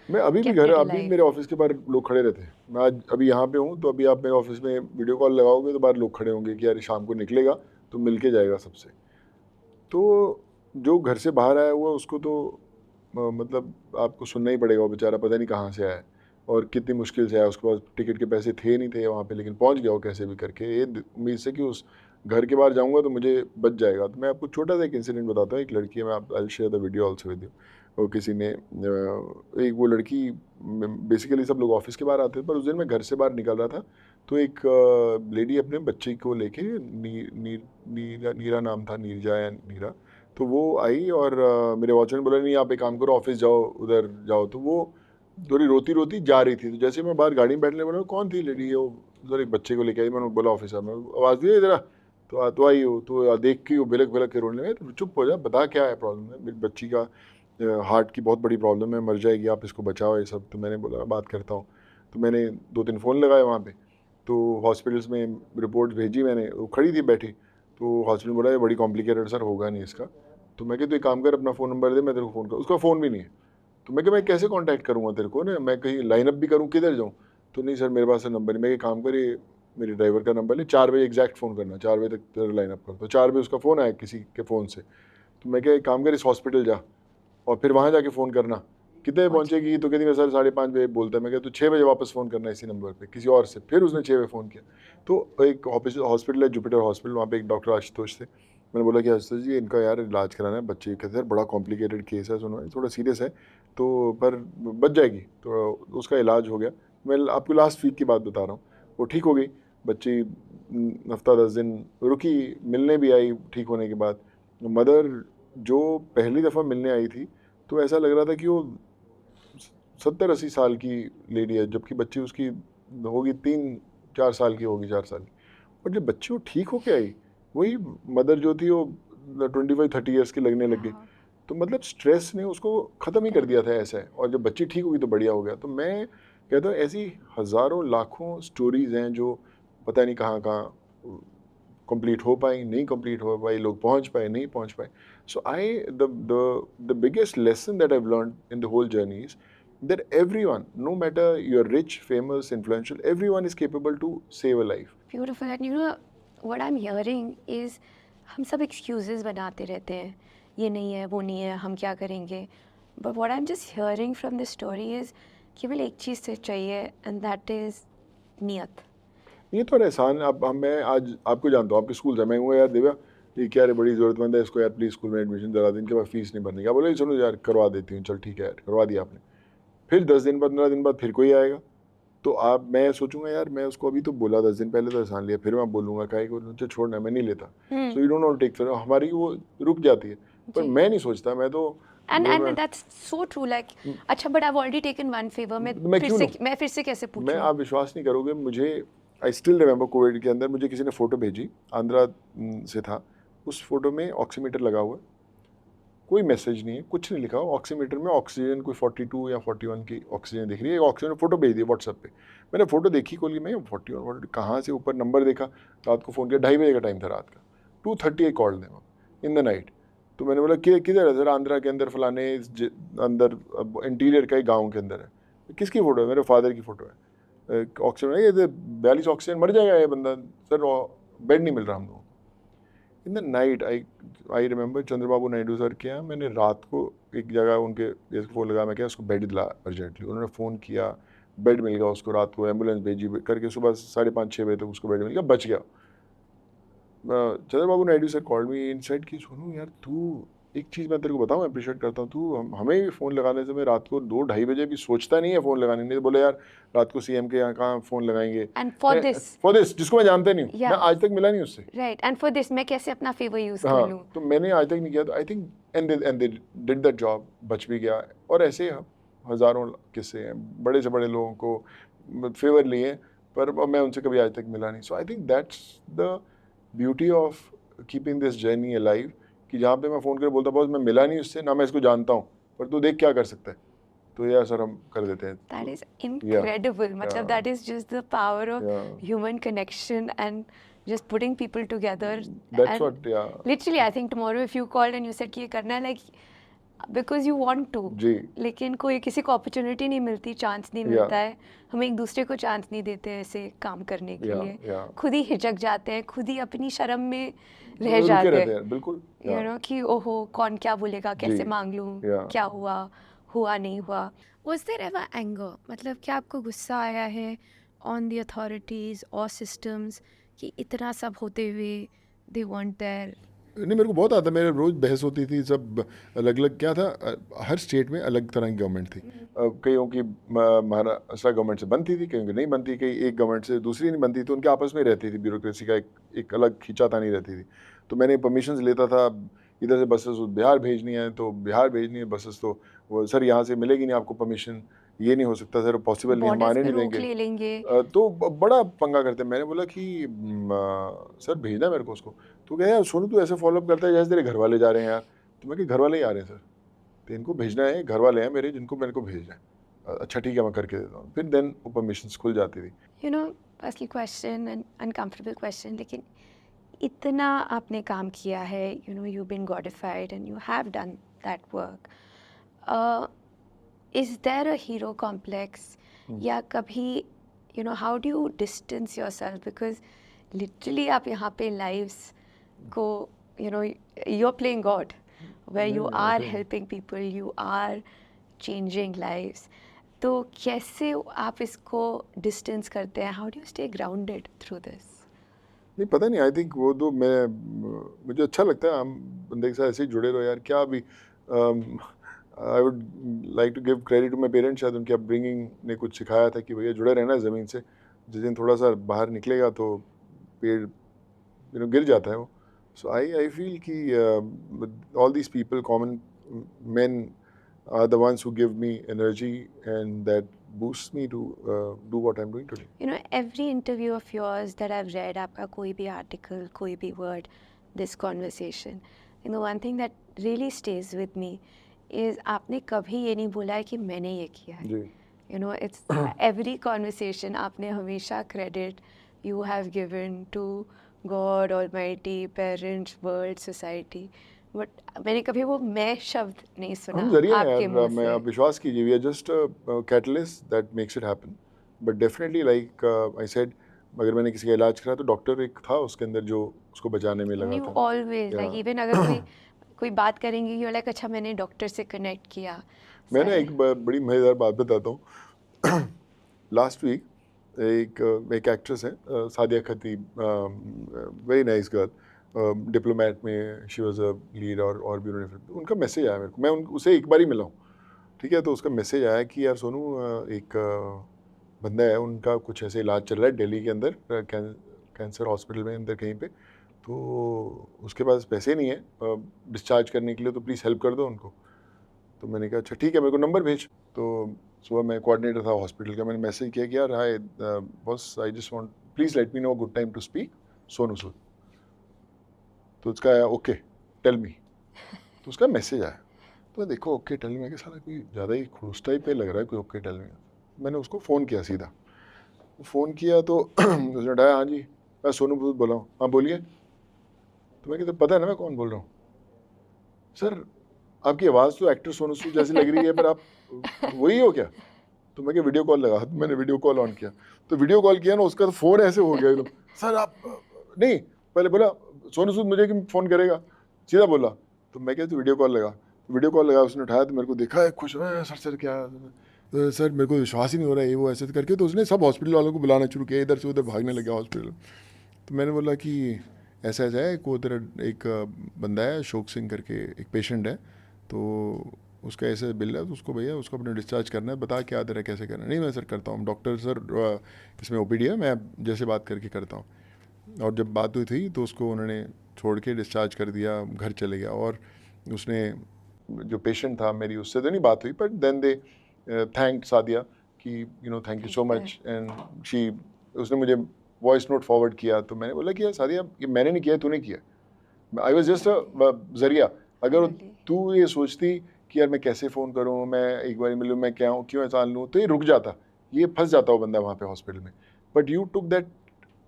मैं अभी भी kept घर, it अभी alive? मेरे ऑफिस के बाहर लोग खड़े रहते हैं। मैं आज अभी यहाँ पे हूँ, तो अभी आप मेरे ऑफिस में वीडियो कॉल लगाओगे तो बाहर लोग खड़े होंगे कि यार शाम को निकलेगा तो मिल के जाएगा सबसे। तो जो घर से बाहर आया हुआ उसको तो मतलब आपको सुनना ही पड़ेगा, वो बेचारा पता नहीं कहाँ से आया है और कितनी मुश्किल से आया। उसके पास टिकट के पैसे थे नहीं थे वहाँ पे, लेकिन पहुँच गया वो कैसे भी करके, ये उम्मीद से कि उस घर के बाहर जाऊँगा तो मुझे बच जाएगा। तो मैं आपको छोटा सा एक इंसिडेंट बताता हूँ। एक लड़की है, मैं आप I share the video also with you. वो किसी ने एक वो लड़की, बेसिकली सब लोग ऑफिस के बाहर आते थे, पर उस दिन मैं घर से बाहर निकल रहा था तो एक लेडी अपने बच्चे को लेके, नीरा नाम था, नीरजा या नीरा, तो वो आई और मेरे वॉचमैन बोला नहीं आप एक काम करो ऑफिस जाओ, उधर जाओ। तो वो थोड़ी रोती रोती जा रही थी, तो जैसे मैं बाहर गाड़ी में बैठने बोला कौन थी लेडी, वो उधर एक बच्चे को लेके आई। मैंने बोला ऑफिस में आवाज़ दी इधर, तो आई हो, तो देख के वो बिलक बिलक के रोने लगे। तो चुप हो जा, बता क्या है प्रॉब्लम है। मेरी बच्ची का हार्ट की बहुत बड़ी प्रॉब्लम है, मर जाएगी, आप इसको बचाओ ये सब। तो मैंने बोला बात करता हूँ। तो मैंने 2-3 फ़ोन लगाए वहाँ पे, तो हॉस्पिटल्स में रिपोर्ट भेजी मैंने। वो खड़ी थी बैठी, तो हॉस्पिटल बोला ये बड़ी कॉम्प्लिकेटेड सर, होगा नहीं इसका। तो मैं तो एक काम कर, अपना फ़ोन नंबर दे, मैं तेरे को फ़ोन कर। उसका फ़ोन भी नहीं है। तो मैं कैसे कांटेक्ट करूँगा तेरे को ना, मैं कहीं लाइनअप भी करूँ, किधर जाऊँ। तो नहीं सर मेरे पास नंबर नहीं। मैं एक काम करे, मेरे ड्राइवर का नंबर ले, 4 बजे एग्जैक्ट फ़ोन करना, 4 बजे तक तेरा लाइनअप कर। तो 4 बजे उसका फ़ोन आया किसी के फ़ोन से। तो मैं क्या, एक काम कर, इस हॉस्पिटल जा और फिर वहाँ जाके फ़ोन करना, कितने पहुँचेगी। तो कहती मैं सर 5:30 बजे बोलता है। मैं कहता तो 6 बजे वापस फ़ोन करना इसी नंबर पे किसी और से। फिर उसने 6 बजे फ़ोन किया। तो एक हॉस्पिटल है जुपिटर हॉस्पिटल, वहाँ पे एक डॉक्टर आशुतोष थे। मैंने बोला कि आशुतोष जी इनका यार इलाज कराना है, बच्चे कहते हैं बड़ा कॉम्प्लिकेटेड केस है, सुनो थोड़ा सीरियस है तो पर बच जाएगी। तो उसका इलाज हो गया। मैं आपको लास्ट वीक की बात बता रहा हूँ। वो ठीक हो गई बच्ची, हफ्ता 10 दिन रुकी, मिलने भी आई ठीक होने के बाद। मदर जो पहली दफ़ा मिलने आई थी तो ऐसा लग रहा था कि वो 70-80 साल की लेडी है, जबकि बच्ची उसकी होगी 3-4 साल की होगी, 4 साल की। और जब बच्ची वो ठीक होके आई, वही मदर जो थी वो 25-30 ईयर्स की लगने लग गई। तो मतलब स्ट्रेस ने उसको ख़त्म ही कर दिया था ऐसा है। और जब बच्ची ठीक हुई तो बढ़िया हो गया। तो मैं कहता हूँ ऐसी हज़ारों लाखों स्टोरीज़ हैं जो पता नहीं कहाँ कहाँ कंप्लीट हो पाई, नहीं कंप्लीट हो पाई, लोग पहुँच पाए, नहीं पहुँच पाए। So the biggest lesson that I've learned in the whole journey is that everyone, no matter you're rich, famous, influential, everyone is capable to save a life. Beautiful. And you know what I'm hearing is हम सब excuses बनाते रहते हैं, ये नहीं है, वो नहीं है, हम क्या करेंगे. But what I'm just hearing from this story is केवल एक चीज़ से चाहिए, and that is नियत. ये तो एहसान। अब मैं आज आपको जानता हूँ, आपके स्कूल से मैं हूँ यार दिव्या, ये क्या रे बड़ी ज़रूरतमंद है, इसको यार प्लीज़ स्कूल में एडमिशन दिला दे, इनके पास फीस नहीं भरनी। क्या बोले चलो यार करवा देती हूँ, चल ठीक है यार करवा दिया आपने। फिर 10 दिन 15 दिन बाद फिर कोई आएगा, तो आप मैं सोचूंगा यार मैं उसको अभी तो बोला 10 दिन पहले तो एहसान लिया, फिर मैं बोलूँगा काहे को, मुझे छोड़ना है, मैं नहीं लेता। So you don't want to take, फिर हमारी वो रुक जाती है। पर मैं नहीं सोचता, मैं तो And that's so true. Like अच्छा, but I've already taken one favor. मैं फिर से कैसे पूछूं? मैं आप विश्वास नहीं करोगे, मुझे आई स्टिल रिमेंबर कोविड के अंदर मुझे किसी ने फ़ोटो भेजी, आंध्रा से था। उस फोटो में ऑक्सीमीटर लगा हुआ है, कोई मैसेज नहीं है, कुछ नहीं लिखा। ऑक्सीमीटर में ऑक्सीजन कोई 42 या 41 की ऑक्सीजन दिख रही है। ऑक्सीजन फ़ोटो भेज दी व्हाट्सएप पे। मैंने फ़ोटो देखी खोली, मैं 41 कहाँ से, ऊपर नंबर देखा, रात को फ़ोन किया, 2:30 बजे का टाइम था रात का, 2:30 कॉल दें इन द नाइट। तो मैंने बोला कि किधर है सर, आंध्रा के अंदर फलाने अंदर इंटीरियर का ही गाँव के अंदर है। किसकी फ़ोटो है? मेरे फादर की फ़ोटो है। ऑक्सीजन ये 42 ऑक्सीजन, मर जाएगा ये बंदा सर, बेड नहीं मिल रहा हम लोगों को। In the night I remember Chandrababu Naidu sir के यहाँ मैंने रात को एक जगह उनके जैसे फ़ोन लगा, मैं क्या उसको बेड दिला अर्जेंटली। उन्होंने फ़ोन किया, बेड मिल गया उसको, रात को एम्बुलेंस भेजी करके सुबह 5:30-6 बजे तक उसको बेड मिल गया, बच गया। Chandrababu Naidu sir called me in said कि सोनू यार तू, एक चीज़ मैं तेरे को बताऊँ, अप्रिशिएट करता हूँ, तू हमें भी फ़ोन लगाने से मैं रात को 2-2:30 बजे भी सोचता नहीं है फ़ोन लगाने। नहीं तो बोले यार रात को सीएम के यहाँ कहाँ फ़ोन लगाएंगे। And for this जिसको मैं जानता नहीं हूँ, मैं आज तक मिला नहीं उससे। Right. And for this मैं कैसे अपना फेवर यूज़ कर हाँ, लूँ? तो मैंने आज तक नहीं किया। तो I think and they did that job, बच भी गया। और ऐसे हज़ारों किस्से हैं, बड़े से बड़े लोगों को फेवर लिए, पर मैं उनसे कभी आज तक मिला नहीं। So I think that's the beauty of keeping this journey alive, कि जहाँ पे मैं फ़ोन कर बोलता बॉस मैं मिला नहीं उससे, ना मैं इसको जानता हूँ, पर तू देख क्या कर सकता है। तो यार सर हम कर देते हैं. That is incredible. मतलब yeah. that is just the power of Yeah. human connection and just putting people together. That's and what, yeah. Literally, I think tomorrow if you called and you said कि ये करना है, like because you want to. जी. लेकिन कोई किसी को opportunity नहीं मिलती, chance नहीं मिलता है. हम एक दूसरे को chance नहीं देते हैं ऐसे काम करने के लिए. Yeah. खुद ही हिचक जाते हैं, खुद ही अपनी शर्म में रह रुके जाते रहते हैं. हैं, बिल्कुल. You know कि ओहो कौन क्या बोलेगा, कैसे मांग लूँ, Yeah. क्या हुआ नहीं हुआ. Was there ever anger? मतलब क्या आपको गुस्सा आया है on the authorities or systems कि इतना सब होते हुए they weren't there? नहीं, मेरे को बहुत आता. मेरे रोज बहस होती थी. सब अलग अलग क्या था, हर स्टेट में अलग तरह की गवर्नमेंट थी. कईयों की महाराष्ट्र गवर्नमेंट से बनती थी, कईयों की नहीं बनती, कई एक गवर्नमेंट से दूसरी नहीं बनती, तो उनके आपस में रहती थी. ब्यूरोक्रेसी का एक अलग खींचातानी रहती थी. तो मैंने परमिशंस लेता था. इधर से बसेस बिहार भेजनी है तो बिहार भेजनी है बसेस, तो वो सर यहाँ से मिलेगी नहीं आपको परमिशन, ये नहीं हो सकता सर, पॉसिबल नहीं, हम आने नहीं देंगे. तो बड़ा पंगा करते हैं. मैंने बोला कि सर भेजना मेरे को उसको. तो कह यार सोनू तू ऐसे फॉलोअप करता है जैसे तेरे घर वाले जा रहे हैं यार. तो मैं कि घर वाले ही आ रहे हैं सर, तो इनको भेजना है, घर वाले हैं मेरे जिनको मेरे को भेजना है. अच्छा ठीक है मैं करके देता हूँ. फिर देन वो परमिशन खुल जाती थी. You know, firstly question and uncomfortable question, लेकिन इतना आपने काम किया है, you know you been godified and you have done that work. Is there a hero complex या कभी you know how do you distance yourself, because literally आप यहाँ पे लाइव्स को you know you are playing God where you are helping people, you are changing lives. तो कैसे आप इसको डिस्टेंस करते हैं? How do you stay grounded through this? नहीं पता नहीं. आई थिंक वो तो मुझे अच्छा लगता है. हम बंदे के साथ ऐसे ही जुड़े रहो यार. क्या अभी I would like to give credit to my parents. शायद उनकी अपब्रिंगिंग ने कुछ सिखाया था कि भैया जुड़े रहना है ज़मीन से. जिस दिन थोड़ा सा बाहर निकलेगा तो पेड़ गिर जाता है वो. सो आई फील कि all these people, common man, are the ones who give me energy and that boosts me to do what I'm doing today. You know, every interview of yours that I've read, आपका कोई भी article, कोई भी word, this conversation, you know, one thing that really stays with me is आपने कभी ये नहीं बोला है कि मैंने ये किया है. जी. You know, it's every conversation आपने हमेशा credit you have given to God Almighty, parents, world, society. But मैंने कभी वो मैं शब्द नहीं सुना आपके मुंह से. मैं आप विश्वास कीजिए, we are just catalyst that makes it happen. But definitely like I said, अगर मैंने किसी का इलाज करा तो डॉक्टर एक था उसके अंदर जो उसको बचाने में लगा था. ऑलवेज लाइक इवन अगर कोई बात करेंगे यू लाइक अच्छा मैंने डॉक्टर से कनेक्ट किया. मैंने एक बड़ी मज़ेदार बात बताता हूँ. लास्ट वीक एक एक्ट्रेस है Sadia Khatib, very nice girl, Diplomat में शी वाज अ लीड और भी उन्होंने. उनका मैसेज आया मेरे को. मैं उसे एक बार ही मिला हूँ, ठीक है. तो उसका मैसेज आया कि यार सोनू एक बंदा है, उनका कुछ ऐसे इलाज चल रहा है दिल्ली के अंदर, कैंसर हॉस्पिटल में अंदर कहीं पे, तो उसके पास पैसे नहीं है डिस्चार्ज करने के लिए, तो प्लीज़ हेल्प कर दो उनको. तो मैंने कहा अच्छा ठीक है, मेरे को नंबर भेज. तो सुबह मैं कोऑर्डिनेटर था हॉस्पिटल का, मैंने मैसेज किया कि यार hi boss, I just want please let me know good time to speak Sonu Sood. तो उसका आया ओके टेल मी. तो उसका मैसेज आया. तो मैं देखो ओके टेल मी, कि साला कोई ज़्यादा ही खुश टाइप पे लग रहा है कोई ओके टेल मी. मैंने उसको फ़ोन किया सीधा. फ़ोन किया तो उसने उठाया, हाँ जी मैं सोनू सूद बोल रहा हूँ. हाँ बोलिए. तो मैं कहता पता है ना मैं कौन बोल रहा हूँ. सर आपकी आवाज़ तो एक्टर सोनू सूद जैसी लग रही है, पर आप वही हो क्या? तो मैं क्या वीडियो कॉल लगा. तो मैंने वीडियो कॉल ऑन किया. तो वीडियो कॉल किया ना, उसका तो फ़ोन ऐसे हो गया एकदम. सर आप नहीं, पहले बोला सोनू सूद मुझे क्यों फ़ोन करेगा, सीधा बोला. तो मैं क्या तो वीडियो कॉल लगा. वीडियो कॉल लगा, उसने उठाया तो मेरे को देखा है खुश है. सर क्या सर मेरे को विश्वास ही नहीं हो रहा है ये वो ऐसे करके. तो उसने सब हॉस्पिटल वालों को बुलाना शुरू किया, इधर से उधर भागने लगा हॉस्पिटल. तो मैंने बोला कि ऐसा ऐसा है, को तेरा एक बंदा है अशोक सिंह करके एक पेशेंट है, तो उसका ऐसे बिल है, तो उसको भैया उसको अपने डिस्चार्ज करना है, बता क्या तेरा कैसे करना है. नहीं मैं सर करता हूँ, डॉक्टर सर इसमें ओपीडी है, मैं जैसे बात करके करता हूँ. और जब बात हुई थी तो उसको उन्होंने छोड़ के डिस्चार्ज कर दिया, घर चले गया. और उसने जो पेशेंट था मेरी उससे तो नहीं बात हुई, but then they thank Sadia कि you know thank you so much. And उसने मुझे वॉइस नोट फॉरवर्ड किया. तो मैंने बोला कि यार सादिया ये मैंने नहीं किया, तूने किया. आई वॉज जस्ट अ जरिया. अगर तू ये सोचती कि यार मैं कैसे फ़ोन करूँ, मैं एक बार मिलूँ, मैं क्या हूँ, क्यों एहसान लूँ, तो ये रुक जाता, ये फंस जाता वो बंदा वहाँ पे हॉस्पिटल में। But you took that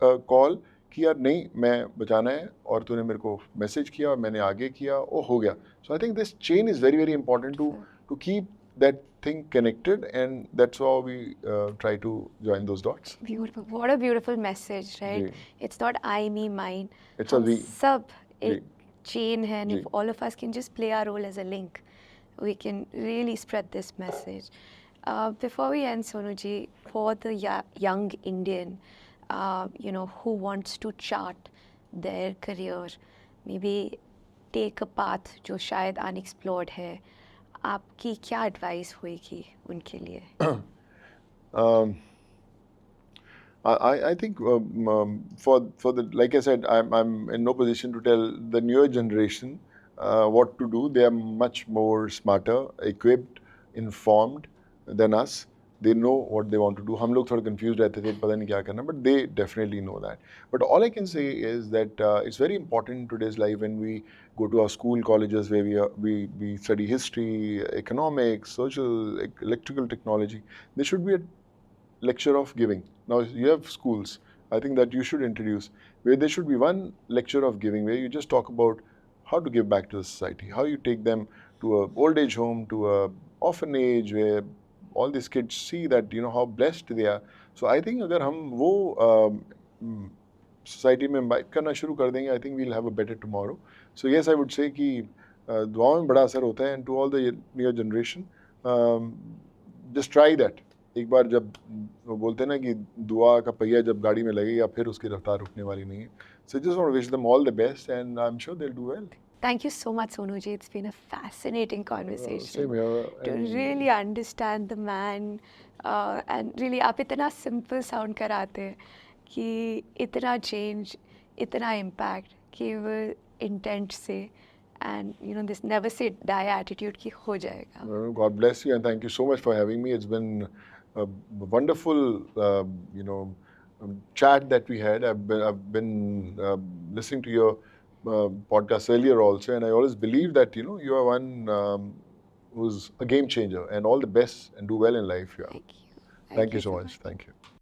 call कि यार नहीं, मैं बचाना है, और तूने मेरे को मैसेज किया और मैंने आगे किया, वो हो गया. So I think this chain is very very important to keep that thing connected, and that's how we try to join those dots. Beautiful. What a beautiful message, right? जी. It's not I, me, mine. It's a हम we. सब जी. एक chain है, and ji. if all of us can just play our role as a link, we can really spread this message. Before we end, Sonuji, for the young Indian, who wants to chart their career, maybe take a path जो शायद unexplored है, आपकी क्या advice होएगी उनके लिए? Um, I think for the, like I said, I'm in no position to tell the newer generation what to do. They are much more smarter, equipped, informed than us. They know what they want to do. हम लोग थोड़ा confused रहते थे, पता नहीं क्या करना, but they definitely know that. But all I can say is that it's very important in today's life when we go to our school, colleges, where we study history, economics, social, electrical technology. There should be a lecture of giving. Now you have schools, I think that you should introduce, where there should be one lecture of giving, where you just talk about how to give back to the society, how you take them to a old age home, to a orphanage, where all these kids see that how blessed they are. So I think अगर हम वो society में invite करना शुरू कर देंगे, I think we'll have a better tomorrow. So yes, I would say कि दुआओं में बड़ा असर होता है, and to all the newer generation, just try that. एक बार जब वो बोलते हैं ना कि दुआ का पहिया जब गाड़ी में लगेगा फिर उसकी रफ्तार रुकने वाली नहीं है. So just want to wish them all the best, and I'm sure they'll do well. Thank you so much, Sonuji. It's been a fascinating conversation. Same here. To really understand the man, and really आप इतना simple sound कराते हैं कि इतना change, इतना impact, केवल intent से, and this never say die attitude कि हो जाएगा. God bless you, and thank you so much for having me. It's been a wonderful, chat that we had. I've been listening to your podcast earlier also, and I always believe that you are one who's a game changer. And all the best, and do well in life. Yeah. Thank you. Thank you so much. Thank you.